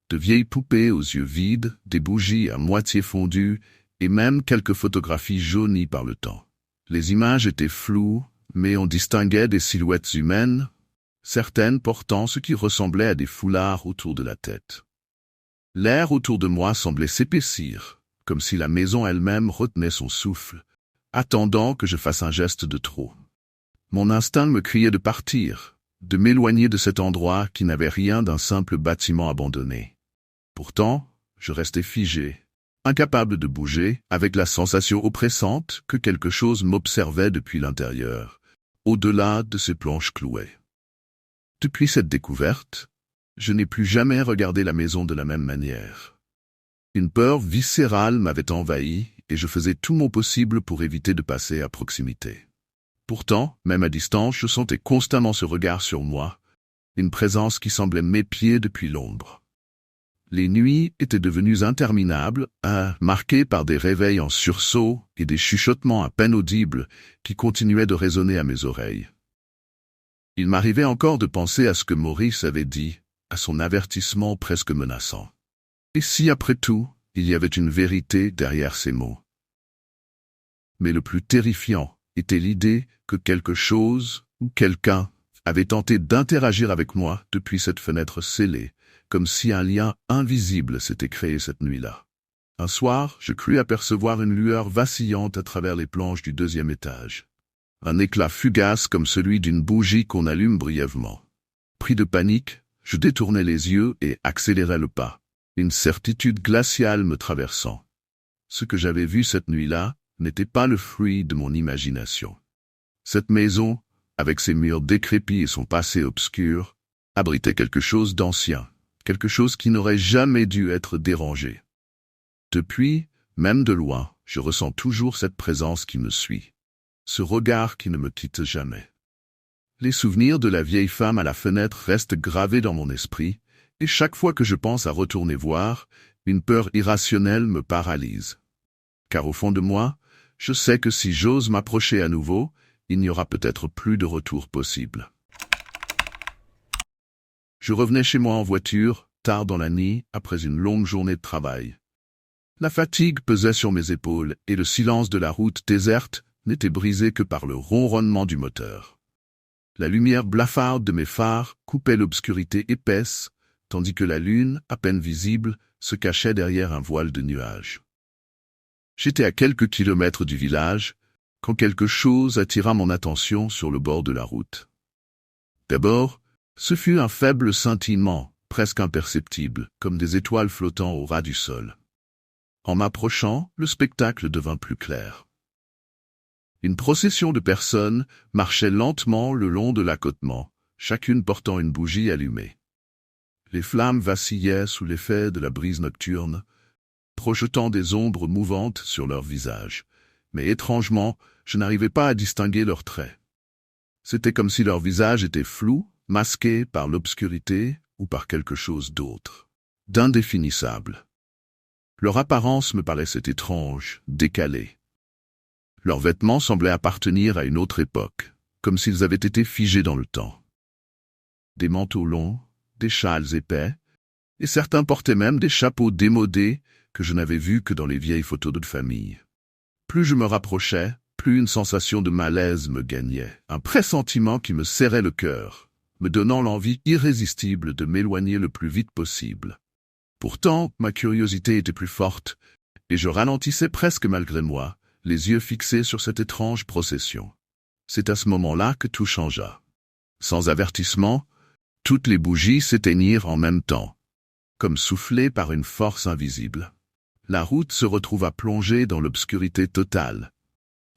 De vieilles poupées aux yeux vides, des bougies à moitié fondues, et même quelques photographies jaunies par le temps. Les images étaient floues, mais on distinguait des silhouettes humaines, certaines portant ce qui ressemblait à des foulards autour de la tête. L'air autour de moi semblait s'épaissir, comme si la maison elle-même retenait son souffle, attendant que je fasse un geste de trop. Mon instinct me criait de partir, de m'éloigner de cet endroit qui n'avait rien d'un simple bâtiment abandonné. Pourtant, je restais figé, incapable de bouger, avec la sensation oppressante que quelque chose m'observait depuis l'intérieur, au-delà de ces planches clouées. Depuis cette découverte, je n'ai plus jamais regardé la maison de la même manière. Une peur viscérale m'avait envahi et je faisais tout mon possible pour éviter de passer à proximité. Pourtant, même à distance, je sentais constamment ce regard sur moi, une présence qui semblait m'épier depuis l'ombre. Les nuits étaient devenues interminables, marquées par des réveils en sursaut et des chuchotements à peine audibles qui continuaient de résonner à mes oreilles. Il m'arrivait encore de penser à ce que Maurice avait dit, à son avertissement presque menaçant. Et si, après tout, il y avait une vérité derrière ces mots? Mais le plus terrifiant était l'idée que quelque chose ou quelqu'un avait tenté d'interagir avec moi depuis cette fenêtre scellée, comme si un lien invisible s'était créé cette nuit-là. Un soir, je crus apercevoir une lueur vacillante à travers les planches du 2e étage. Un éclat fugace comme celui d'une bougie qu'on allume brièvement. Pris de panique, je détournai les yeux et accélérai le pas, une certitude glaciale me traversant. Ce que j'avais vu cette nuit-là n'était pas le fruit de mon imagination. Cette maison, avec ses murs décrépits et son passé obscur, abritait quelque chose d'ancien, quelque chose qui n'aurait jamais dû être dérangé. Depuis, même de loin, je ressens toujours cette présence qui me suit, ce regard qui ne me quitte jamais. Les souvenirs de la vieille femme à la fenêtre restent gravés dans mon esprit, et chaque fois que je pense à retourner voir, une peur irrationnelle me paralyse. Car au fond de moi, je sais que si j'ose m'approcher à nouveau, il n'y aura peut-être plus de retour possible. Je revenais chez moi en voiture, tard dans la nuit, après une longue journée de travail. La fatigue pesait sur mes épaules et le silence de la route déserte n'était brisé que par le ronronnement du moteur. La lumière blafarde de mes phares coupait l'obscurité épaisse, tandis que la lune, à peine visible, se cachait derrière un voile de nuages. J'étais à quelques kilomètres du village, quand quelque chose attira mon attention sur le bord de la route. D'abord, ce fut un faible scintillement, presque imperceptible, comme des étoiles flottant au ras du sol. En m'approchant, le spectacle devint plus clair. Une procession de personnes marchait lentement le long de l'accotement, chacune portant une bougie allumée. Les flammes vacillaient sous l'effet de la brise nocturne, projetant des ombres mouvantes sur leurs visages. Mais étrangement, je n'arrivais pas à distinguer leurs traits. C'était comme si leur visage était flou, masqué par l'obscurité ou par quelque chose d'autre, d'indéfinissable. Leur apparence me paraissait étrange, décalée. Leurs vêtements semblaient appartenir à une autre époque, comme s'ils avaient été figés dans le temps. Des manteaux longs, des châles épais, et certains portaient même des chapeaux démodés que je n'avais vus que dans les vieilles photos de famille. Plus je me rapprochais, plus une sensation de malaise me gagnait, un pressentiment qui me serrait le cœur, me donnant l'envie irrésistible de m'éloigner le plus vite possible. Pourtant, ma curiosité était plus forte, et je ralentissais presque malgré moi, les yeux fixés sur cette étrange procession. C'est à ce moment-là que tout changea. Sans avertissement, toutes les bougies s'éteignirent en même temps, comme soufflées par une force invisible. La route se retrouva plongée dans l'obscurité totale.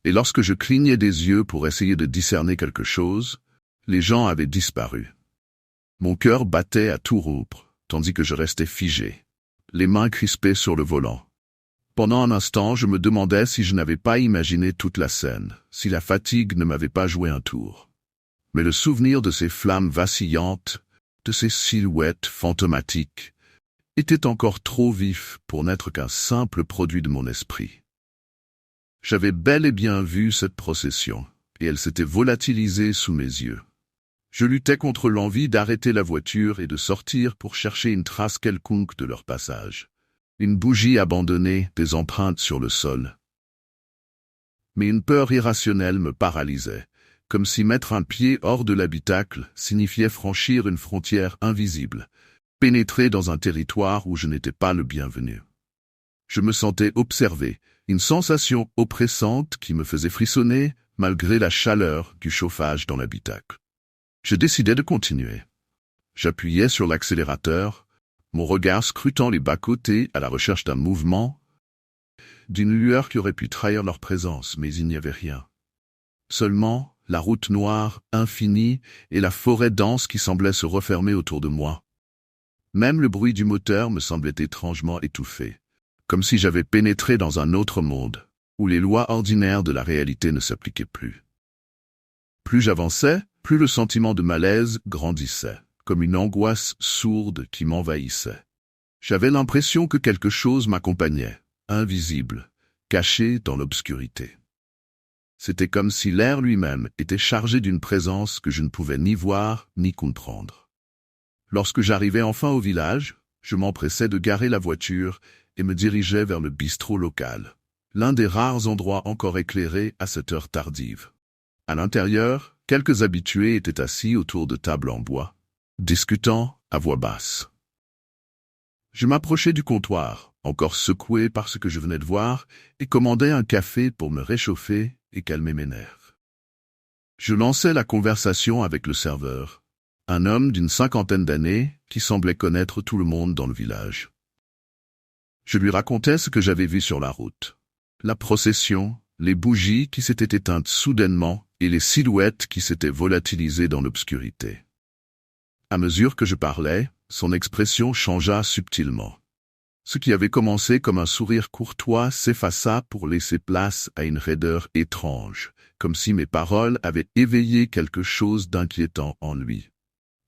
Et lorsque je clignais des yeux pour essayer de discerner quelque chose, les gens avaient disparu. Mon cœur battait à tout rompre, tandis que je restais figé, les mains crispées sur le volant. Pendant un instant, je me demandais si je n'avais pas imaginé toute la scène, si la fatigue ne m'avait pas joué un tour. Mais le souvenir de ces flammes vacillantes, de ces silhouettes fantomatiques, était encore trop vif pour n'être qu'un simple produit de mon esprit. J'avais bel et bien vu cette procession, et elle s'était volatilisée sous mes yeux. Je luttais contre l'envie d'arrêter la voiture et de sortir pour chercher une trace quelconque de leur passage. Une bougie abandonnée, des empreintes sur le sol. Mais une peur irrationnelle me paralysait, comme si mettre un pied hors de l'habitacle signifiait franchir une frontière invisible, pénétrer dans un territoire où je n'étais pas le bienvenu. Je me sentais observé, une sensation oppressante qui me faisait frissonner malgré la chaleur du chauffage dans l'habitacle. Je décidai de continuer. J'appuyais sur l'accélérateur, mon regard scrutant les bas-côtés à la recherche d'un mouvement, d'une lueur qui aurait pu trahir leur présence, mais il n'y avait rien. Seulement la route noire, infinie, et la forêt dense qui semblait se refermer autour de moi. Même le bruit du moteur me semblait étrangement étouffé, comme si j'avais pénétré dans un autre monde, où les lois ordinaires de la réalité ne s'appliquaient plus. Plus j'avançais, plus le sentiment de malaise grandissait, comme une angoisse sourde qui m'envahissait. J'avais l'impression que quelque chose m'accompagnait, invisible, caché dans l'obscurité. C'était comme si l'air lui-même était chargé d'une présence que je ne pouvais ni voir ni comprendre. Lorsque j'arrivai enfin au village, je m'empressai de garer la voiture et me dirigeai vers le bistrot local, l'un des rares endroits encore éclairés à cette heure tardive. À l'intérieur, quelques habitués étaient assis autour de tables en bois, discutant à voix basse. Je m'approchai du comptoir, encore secoué par ce que je venais de voir, et commandai un café pour me réchauffer et calmer mes nerfs. Je lançai la conversation avec le serveur, un homme d'une 50aine d'années qui semblait connaître tout le monde dans le village. Je lui racontais ce que j'avais vu sur la route. La procession, les bougies qui s'étaient éteintes soudainement et les silhouettes qui s'étaient volatilisées dans l'obscurité. À mesure que je parlais, son expression changea subtilement. Ce qui avait commencé comme un sourire courtois s'effaça pour laisser place à une raideur étrange, comme si mes paroles avaient éveillé quelque chose d'inquiétant en lui.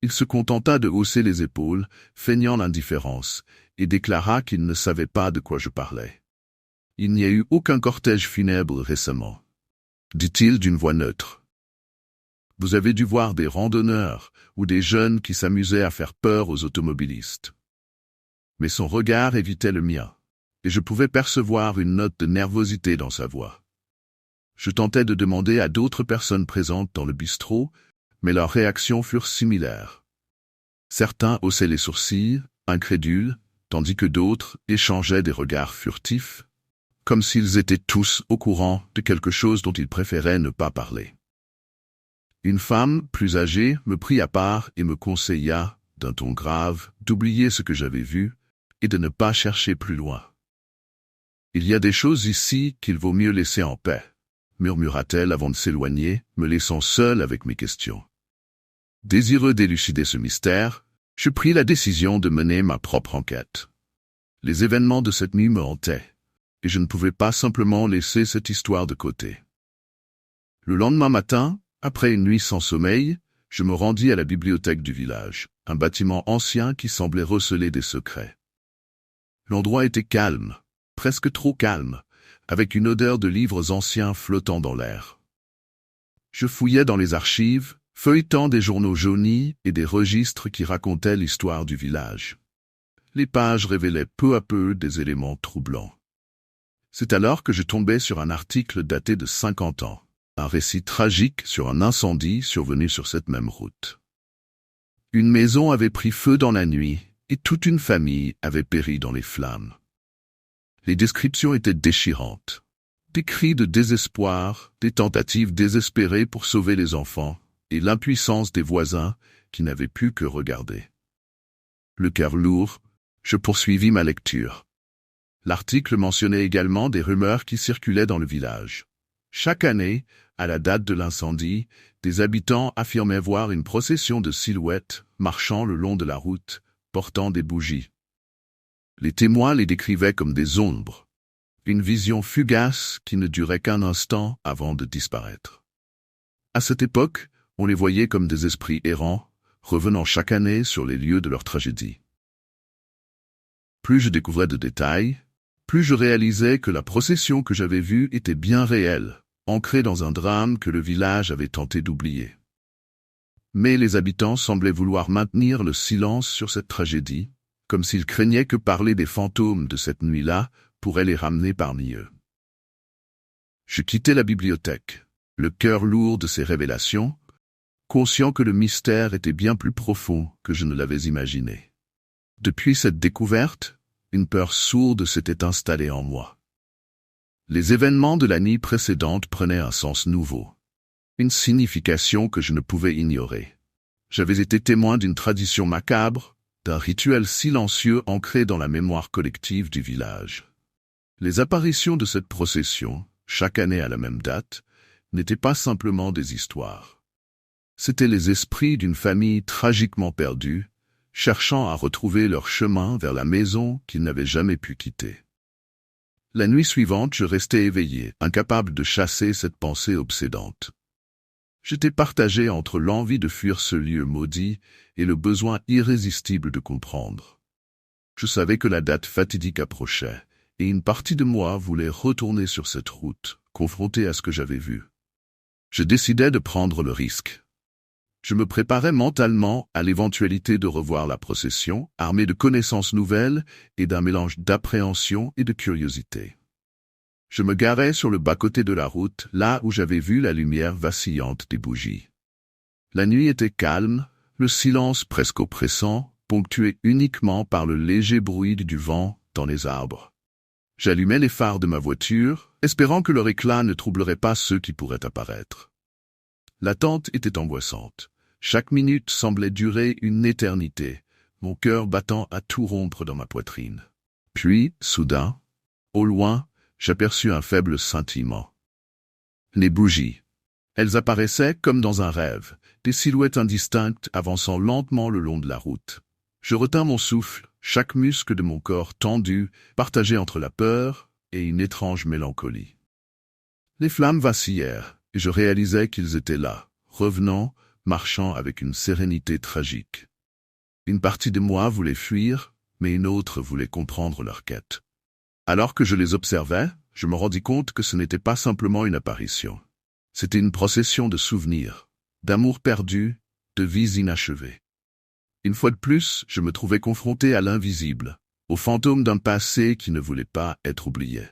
Il se contenta de hausser les épaules, feignant l'indifférence, et déclara qu'il ne savait pas de quoi je parlais. « Il n'y a eu aucun cortège funèbre récemment, » dit-il d'une voix neutre. « Vous avez dû voir des randonneurs ou des jeunes qui s'amusaient à faire peur aux automobilistes. » Mais son regard évitait le mien, et je pouvais percevoir une note de nervosité dans sa voix. Je tentais de demander à d'autres personnes présentes dans le bistrot, mais leurs réactions furent similaires. Certains haussaient les sourcils, incrédules, tandis que d'autres échangeaient des regards furtifs, comme s'ils étaient tous au courant de quelque chose dont ils préféraient ne pas parler. Une femme, plus âgée, me prit à part et me conseilla, d'un ton grave, d'oublier ce que j'avais vu et de ne pas chercher plus loin. « Il y a des choses ici qu'il vaut mieux laisser en paix, » murmura-t-elle avant de s'éloigner, me laissant seul avec mes questions. Désireux d'élucider ce mystère, je pris la décision de mener ma propre enquête. Les événements de cette nuit me hantaient, et je ne pouvais pas simplement laisser cette histoire de côté. Le lendemain matin, après une nuit sans sommeil, je me rendis à la bibliothèque du village, un bâtiment ancien qui semblait receler des secrets. L'endroit était calme, presque trop calme, avec une odeur de livres anciens flottant dans l'air. Je fouillais dans les archives, feuilletant des journaux jaunis et des registres qui racontaient l'histoire du village. Les pages révélaient peu à peu des éléments troublants. C'est alors que je tombais sur un article daté de 50 ans, un récit tragique sur un incendie survenu sur cette même route. Une maison avait pris feu dans la nuit et toute une famille avait péri dans les flammes. Les descriptions étaient déchirantes. Des cris de désespoir, des tentatives désespérées pour sauver les enfants, et l'impuissance des voisins qui n'avaient plus que regarder. Le cœur lourd, je poursuivis ma lecture. L'article mentionnait également des rumeurs qui circulaient dans le village. Chaque année, à la date de l'incendie, des habitants affirmaient voir une procession de silhouettes marchant le long de la route, portant des bougies. Les témoins les décrivaient comme des ombres, une vision fugace qui ne durait qu'un instant avant de disparaître. À cette époque, on les voyait comme des esprits errants, revenant chaque année sur les lieux de leur tragédie. Plus je découvrais de détails, plus je réalisais que la procession que j'avais vue était bien réelle, ancrée dans un drame que le village avait tenté d'oublier. Mais les habitants semblaient vouloir maintenir le silence sur cette tragédie, comme s'ils craignaient que parler des fantômes de cette nuit-là pourrait les ramener parmi eux. Je quittais la bibliothèque, le cœur lourd de ces révélations, conscient que le mystère était bien plus profond que je ne l'avais imaginé. Depuis cette découverte, une peur sourde s'était installée en moi. Les événements de la nuit précédente prenaient un sens nouveau, une signification que je ne pouvais ignorer. J'avais été témoin d'une tradition macabre, d'un rituel silencieux ancré dans la mémoire collective du village. Les apparitions de cette procession, chaque année à la même date, n'étaient pas simplement des histoires. C'étaient les esprits d'une famille tragiquement perdue, cherchant à retrouver leur chemin vers la maison qu'ils n'avaient jamais pu quitter. La nuit suivante, je restais éveillé, incapable de chasser cette pensée obsédante. J'étais partagé entre l'envie de fuir ce lieu maudit et le besoin irrésistible de comprendre. Je savais que la date fatidique approchait, et une partie de moi voulait retourner sur cette route, confronté à ce que j'avais vu. Je décidai de prendre le risque. Je me préparais mentalement à l'éventualité de revoir la procession, armé de connaissances nouvelles et d'un mélange d'appréhension et de curiosité. Je me garai sur le bas-côté de la route, là où j'avais vu la lumière vacillante des bougies. La nuit était calme, le silence presque oppressant, ponctué uniquement par le léger bruit du vent dans les arbres. J'allumai les phares de ma voiture, espérant que leur éclat ne troublerait pas ceux qui pourraient apparaître. L'attente était angoissante. Chaque minute semblait durer une éternité, mon cœur battant à tout rompre dans ma poitrine. Puis, soudain, au loin, j'aperçus un faible scintillement. Les bougies. Elles apparaissaient comme dans un rêve, des silhouettes indistinctes avançant lentement le long de la route. Je retins mon souffle, chaque muscle de mon corps tendu, partagé entre la peur et une étrange mélancolie. Les flammes vacillèrent, et je réalisais qu'ils étaient là, revenant, marchant avec une sérénité tragique. Une partie de moi voulait fuir, mais une autre voulait comprendre leur quête. Alors que je les observais, je me rendis compte que ce n'était pas simplement une apparition. C'était une procession de souvenirs, d'amour perdu, de vies inachevées. Une fois de plus, je me trouvais confronté à l'invisible, au fantôme d'un passé qui ne voulait pas être oublié.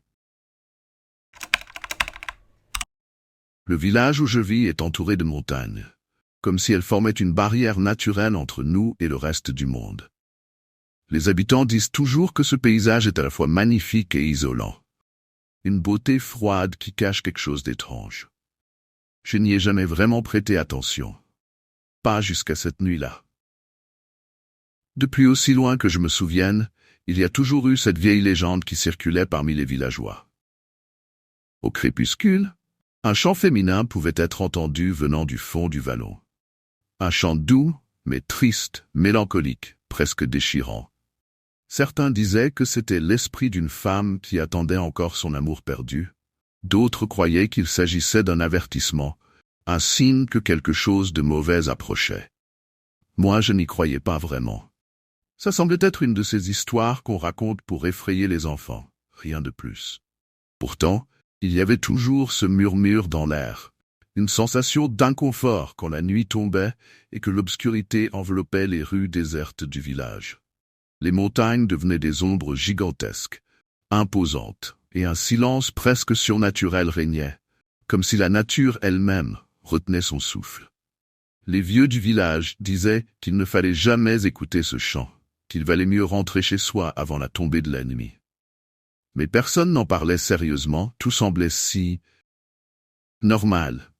Le village où je vis est entouré de montagnes, comme si elles formaient une barrière naturelle entre nous et le reste du monde. Les habitants disent toujours que ce paysage est à la fois magnifique et isolant. Une beauté froide qui cache quelque chose d'étrange. Je n'y ai jamais vraiment prêté attention. Pas jusqu'à cette nuit-là. Depuis aussi loin que je me souvienne, il y a toujours eu cette vieille légende qui circulait parmi les villageois. Au crépuscule, un chant féminin pouvait être entendu venant du fond du vallon. Un chant doux, mais triste, mélancolique, presque déchirant. Certains disaient que c'était l'esprit d'une femme qui attendait encore son amour perdu. D'autres croyaient qu'il s'agissait d'un avertissement, un signe que quelque chose de mauvais approchait. Moi, je n'y croyais pas vraiment. Ça semblait être une de ces histoires qu'on raconte pour effrayer les enfants, rien de plus. Pourtant, il y avait toujours ce murmure dans l'air, une sensation d'inconfort quand la nuit tombait et que l'obscurité enveloppait les rues désertes du village. Les montagnes devenaient des ombres gigantesques, imposantes, et un silence presque surnaturel régnait, comme si la nature elle-même retenait son souffle. Les vieux du village disaient qu'il ne fallait jamais écouter ce chant, qu'il valait mieux rentrer chez soi avant la tombée de la nuit. Mais personne n'en parlait sérieusement, tout semblait si normal.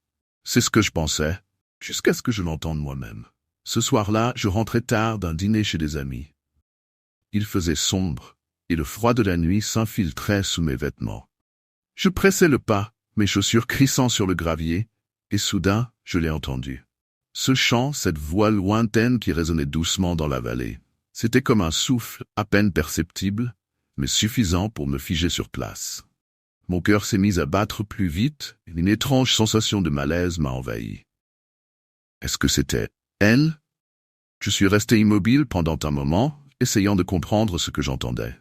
C'est ce que je pensais, jusqu'à ce que je l'entende moi-même. Ce soir-là, je rentrais tard d'un dîner chez des amis. Il faisait sombre, et le froid de la nuit s'infiltrait sous mes vêtements. Je pressais le pas, mes chaussures crissant sur le gravier, et soudain, je l'ai entendu. Ce chant, cette voix lointaine qui résonnait doucement dans la vallée, c'était comme un souffle à peine perceptible, mais suffisant pour me figer sur place. Mon cœur s'est mis à battre plus vite, et une étrange sensation de malaise m'a envahi. Est-ce que c'était elle? Je suis resté immobile pendant un moment, essayant de comprendre ce que j'entendais.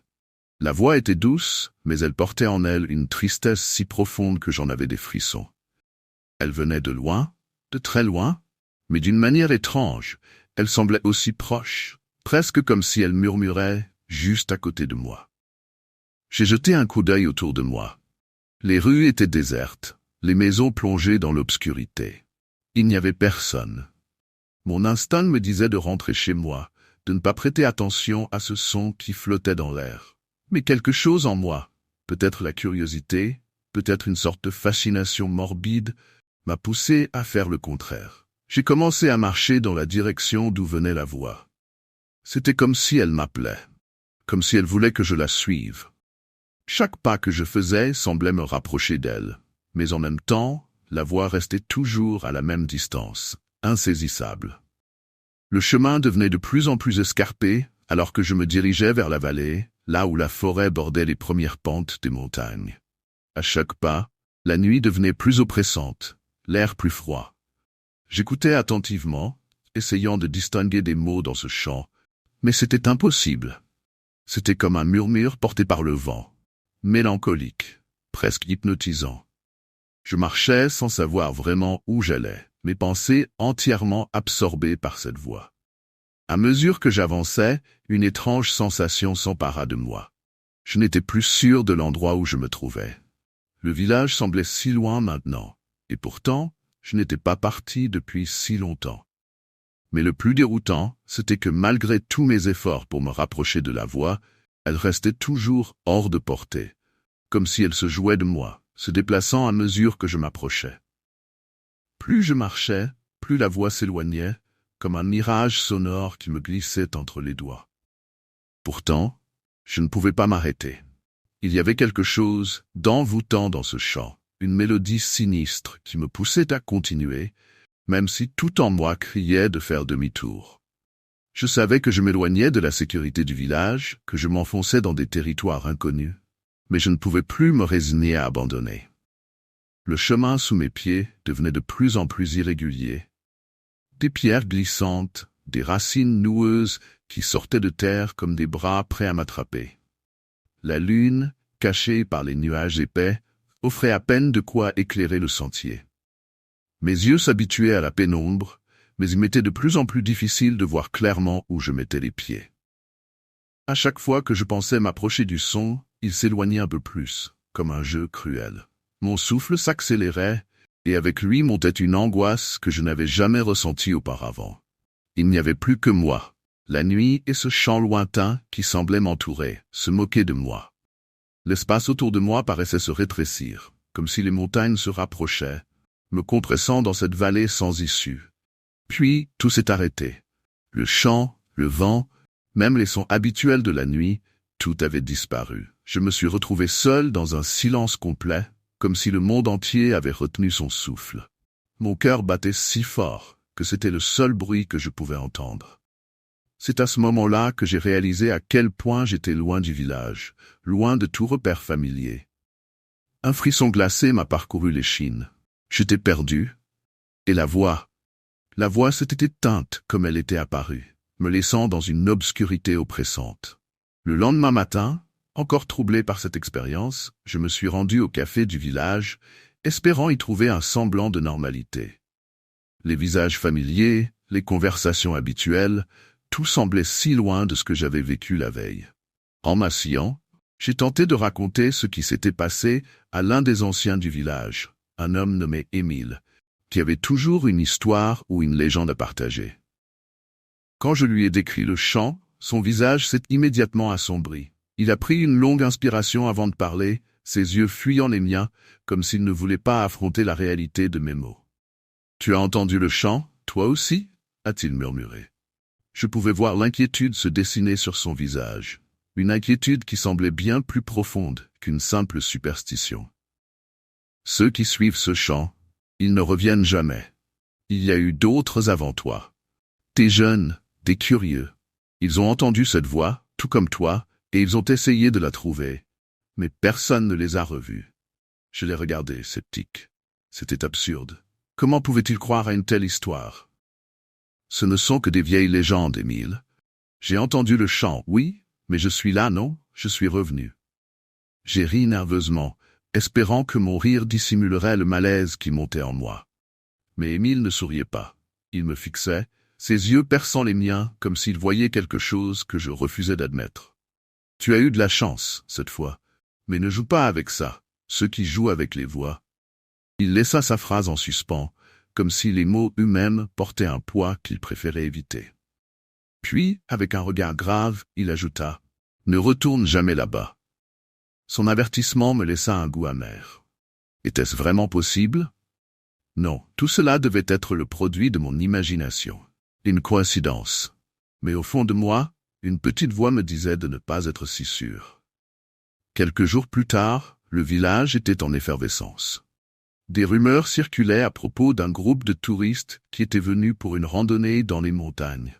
La voix était douce, mais elle portait en elle une tristesse si profonde que j'en avais des frissons. Elle venait de loin, de très loin, mais d'une manière étrange, elle semblait aussi proche, presque comme si elle murmurait juste à côté de moi. J'ai jeté un coup d'œil autour de moi. Les rues étaient désertes, les maisons plongées dans l'obscurité. Il n'y avait personne. Mon instinct me disait de rentrer chez moi, de ne pas prêter attention à ce son qui flottait dans l'air. Mais quelque chose en moi, peut-être la curiosité, peut-être une sorte de fascination morbide, m'a poussé à faire le contraire. J'ai commencé à marcher dans la direction d'où venait la voix. C'était comme si elle m'appelait, comme si elle voulait que je la suive. Chaque pas que je faisais semblait me rapprocher d'elle, mais en même temps, la voix restait toujours à la même distance, insaisissable. Le chemin devenait de plus en plus escarpé, alors que je me dirigeais vers la vallée, là où la forêt bordait les premières pentes des montagnes. À chaque pas, la nuit devenait plus oppressante, l'air plus froid. J'écoutais attentivement, essayant de distinguer des mots dans ce chant, mais c'était impossible. C'était comme un murmure porté par le vent, mélancolique, presque hypnotisant. Je marchais sans savoir vraiment où j'allais, mes pensées entièrement absorbées par cette voix. À mesure que j'avançais, une étrange sensation s'empara de moi. Je n'étais plus sûr de l'endroit où je me trouvais. Le village semblait si loin maintenant, et pourtant, je n'étais pas parti depuis si longtemps. Mais le plus déroutant, c'était que malgré tous mes efforts pour me rapprocher de la voix, elle restait toujours hors de portée, comme si elle se jouait de moi, se déplaçant à mesure que je m'approchais. Plus je marchais, plus la voix s'éloignait, comme un mirage sonore qui me glissait entre les doigts. Pourtant, je ne pouvais pas m'arrêter. Il y avait quelque chose d'envoûtant dans ce chant, une mélodie sinistre qui me poussait à continuer, même si tout en moi criait de faire demi-tour. Je savais que je m'éloignais de la sécurité du village, que je m'enfonçais dans des territoires inconnus, mais je ne pouvais plus me résigner à abandonner. Le chemin sous mes pieds devenait de plus en plus irrégulier. Des pierres glissantes, des racines noueuses qui sortaient de terre comme des bras prêts à m'attraper. La lune, cachée par les nuages épais, offrait à peine de quoi éclairer le sentier. Mes yeux s'habituaient à la pénombre, mais il m'était de plus en plus difficile de voir clairement où je mettais les pieds. À chaque fois que je pensais m'approcher du son, il s'éloignait un peu plus, comme un jeu cruel. Mon souffle s'accélérait, et avec lui montait une angoisse que je n'avais jamais ressentie auparavant. Il n'y avait plus que moi, la nuit et ce chant lointain qui semblait m'entourer, se moquer de moi. L'espace autour de moi paraissait se rétrécir, comme si les montagnes se rapprochaient, me compressant dans cette vallée sans issue. Puis tout s'est arrêté. Le chant, le vent, même les sons habituels de la nuit, tout avait disparu. Je me suis retrouvé seul dans un silence complet, comme si le monde entier avait retenu son souffle. Mon cœur battait si fort que c'était le seul bruit que je pouvais entendre. C'est à ce moment-là que j'ai réalisé à quel point j'étais loin du village, loin de tout repère familier. Un frisson glacé m'a parcouru l'échine. J'étais perdu. Et la voix s'était éteinte comme elle était apparue, me laissant dans une obscurité oppressante. Le lendemain matin, encore troublé par cette expérience, je me suis rendu au café du village, espérant y trouver un semblant de normalité. Les visages familiers, les conversations habituelles, tout semblait si loin de ce que j'avais vécu la veille. En m'asseyant, j'ai tenté de raconter ce qui s'était passé à l'un des anciens du village, un homme nommé Émile, qui avait toujours une histoire ou une légende à partager. Quand je lui ai décrit le chant, son visage s'est immédiatement assombri. Il a pris une longue inspiration avant de parler, ses yeux fuyant les miens, comme s'il ne voulait pas affronter la réalité de mes mots. « Tu as entendu le chant, toi aussi » a-t-il murmuré. Je pouvais voir l'inquiétude se dessiner sur son visage, une inquiétude qui semblait bien plus profonde qu'une simple superstition. Ceux qui suivent ce chant, ils ne reviennent jamais. Il y a eu d'autres avant toi. Des jeunes, des curieux. Ils ont entendu cette voix, tout comme toi, et ils ont essayé de la trouver. Mais personne ne les a revus. Je les regardais, sceptique. C'était absurde. Comment pouvait-il croire à une telle histoire? Ce ne sont que des vieilles légendes, Émile. J'ai entendu le chant, oui, mais je suis là, non? Je suis revenu. J'ai ri nerveusement, espérant que mon rire dissimulerait le malaise qui montait en moi. Mais Émile ne souriait pas. Il me fixait, ses yeux perçant les miens comme s'il voyait quelque chose que je refusais d'admettre. Tu as eu de la chance, cette fois. Mais ne joue pas avec ça, ceux qui jouent avec les voix. Il laissa sa phrase en suspens, comme si les mots eux-mêmes portaient un poids qu'il préférait éviter. Puis, avec un regard grave, il ajouta « Ne retourne jamais là-bas ». Son avertissement me laissa un goût amer. Était-ce vraiment possible? Non, tout cela devait être le produit de mon imagination. Une coïncidence. Mais au fond de moi, une petite voix me disait de ne pas être si sûr. Quelques jours plus tard, le village était en effervescence. Des rumeurs circulaient à propos d'un groupe de touristes qui étaient venus pour une randonnée dans les montagnes.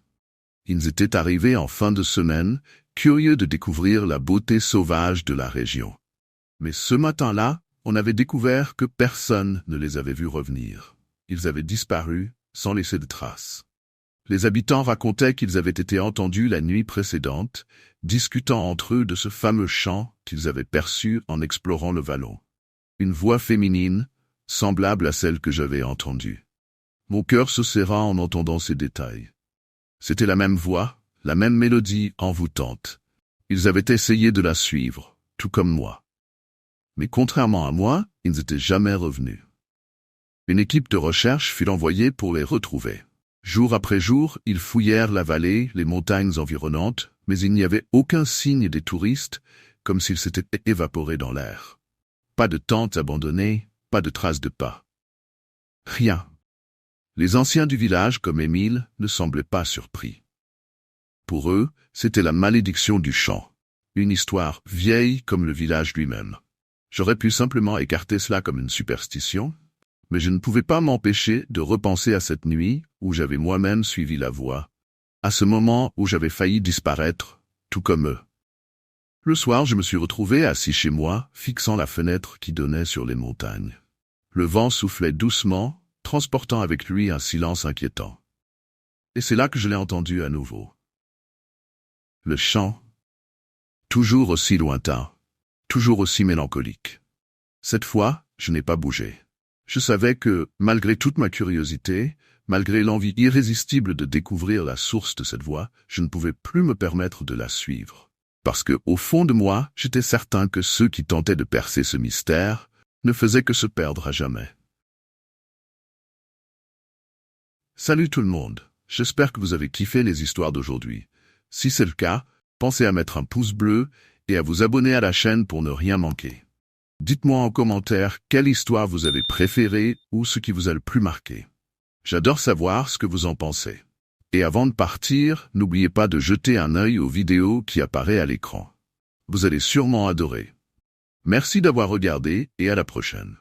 Ils étaient arrivés en fin de semaine, curieux de découvrir la beauté sauvage de la région. Mais ce matin-là, on avait découvert que personne ne les avait vus revenir. Ils avaient disparu sans laisser de traces. Les habitants racontaient qu'ils avaient été entendus la nuit précédente, discutant entre eux de ce fameux chant qu'ils avaient perçu en explorant le vallon. Une voix féminine, semblable à celle que j'avais entendue. Mon cœur se serra en entendant ces détails. C'était la même voix, la même mélodie envoûtante. Ils avaient essayé de la suivre, tout comme moi. Mais contrairement à moi, ils n'étaient jamais revenus. Une équipe de recherche fut envoyée pour les retrouver. Jour après jour, ils fouillèrent la vallée, les montagnes environnantes, mais il n'y avait aucun signe des touristes, comme s'ils s'étaient évaporés dans l'air. Pas de tentes abandonnées, pas de traces de pas. Rien. Les anciens du village, comme Émile, ne semblaient pas surpris. Pour eux, c'était la malédiction du chant. Une histoire vieille comme le village lui-même. J'aurais pu simplement écarter cela comme une superstition, mais je ne pouvais pas m'empêcher de repenser à cette nuit où j'avais moi-même suivi la voie, à ce moment où j'avais failli disparaître, tout comme eux. Le soir, je me suis retrouvé assis chez moi, fixant la fenêtre qui donnait sur les montagnes. Le vent soufflait doucement, transportant avec lui un silence inquiétant. Et c'est là que je l'ai entendu à nouveau. Le chant, toujours aussi lointain, toujours aussi mélancolique. Cette fois, je n'ai pas bougé. Je savais que, malgré toute ma curiosité, malgré l'envie irrésistible de découvrir la source de cette voix, je ne pouvais plus me permettre de la suivre. Parce que, au fond de moi, j'étais certain que ceux qui tentaient de percer ce mystère ne faisaient que se perdre à jamais. Salut tout le monde, j'espère que vous avez kiffé les histoires d'aujourd'hui. Si c'est le cas, pensez à mettre un pouce bleu et à vous abonner à la chaîne pour ne rien manquer. Dites-moi en commentaire quelle histoire vous avez préférée ou ce qui vous a le plus marqué. J'adore savoir ce que vous en pensez. Et avant de partir, n'oubliez pas de jeter un œil aux vidéos qui apparaissent à l'écran. Vous allez sûrement adorer. Merci d'avoir regardé et à la prochaine.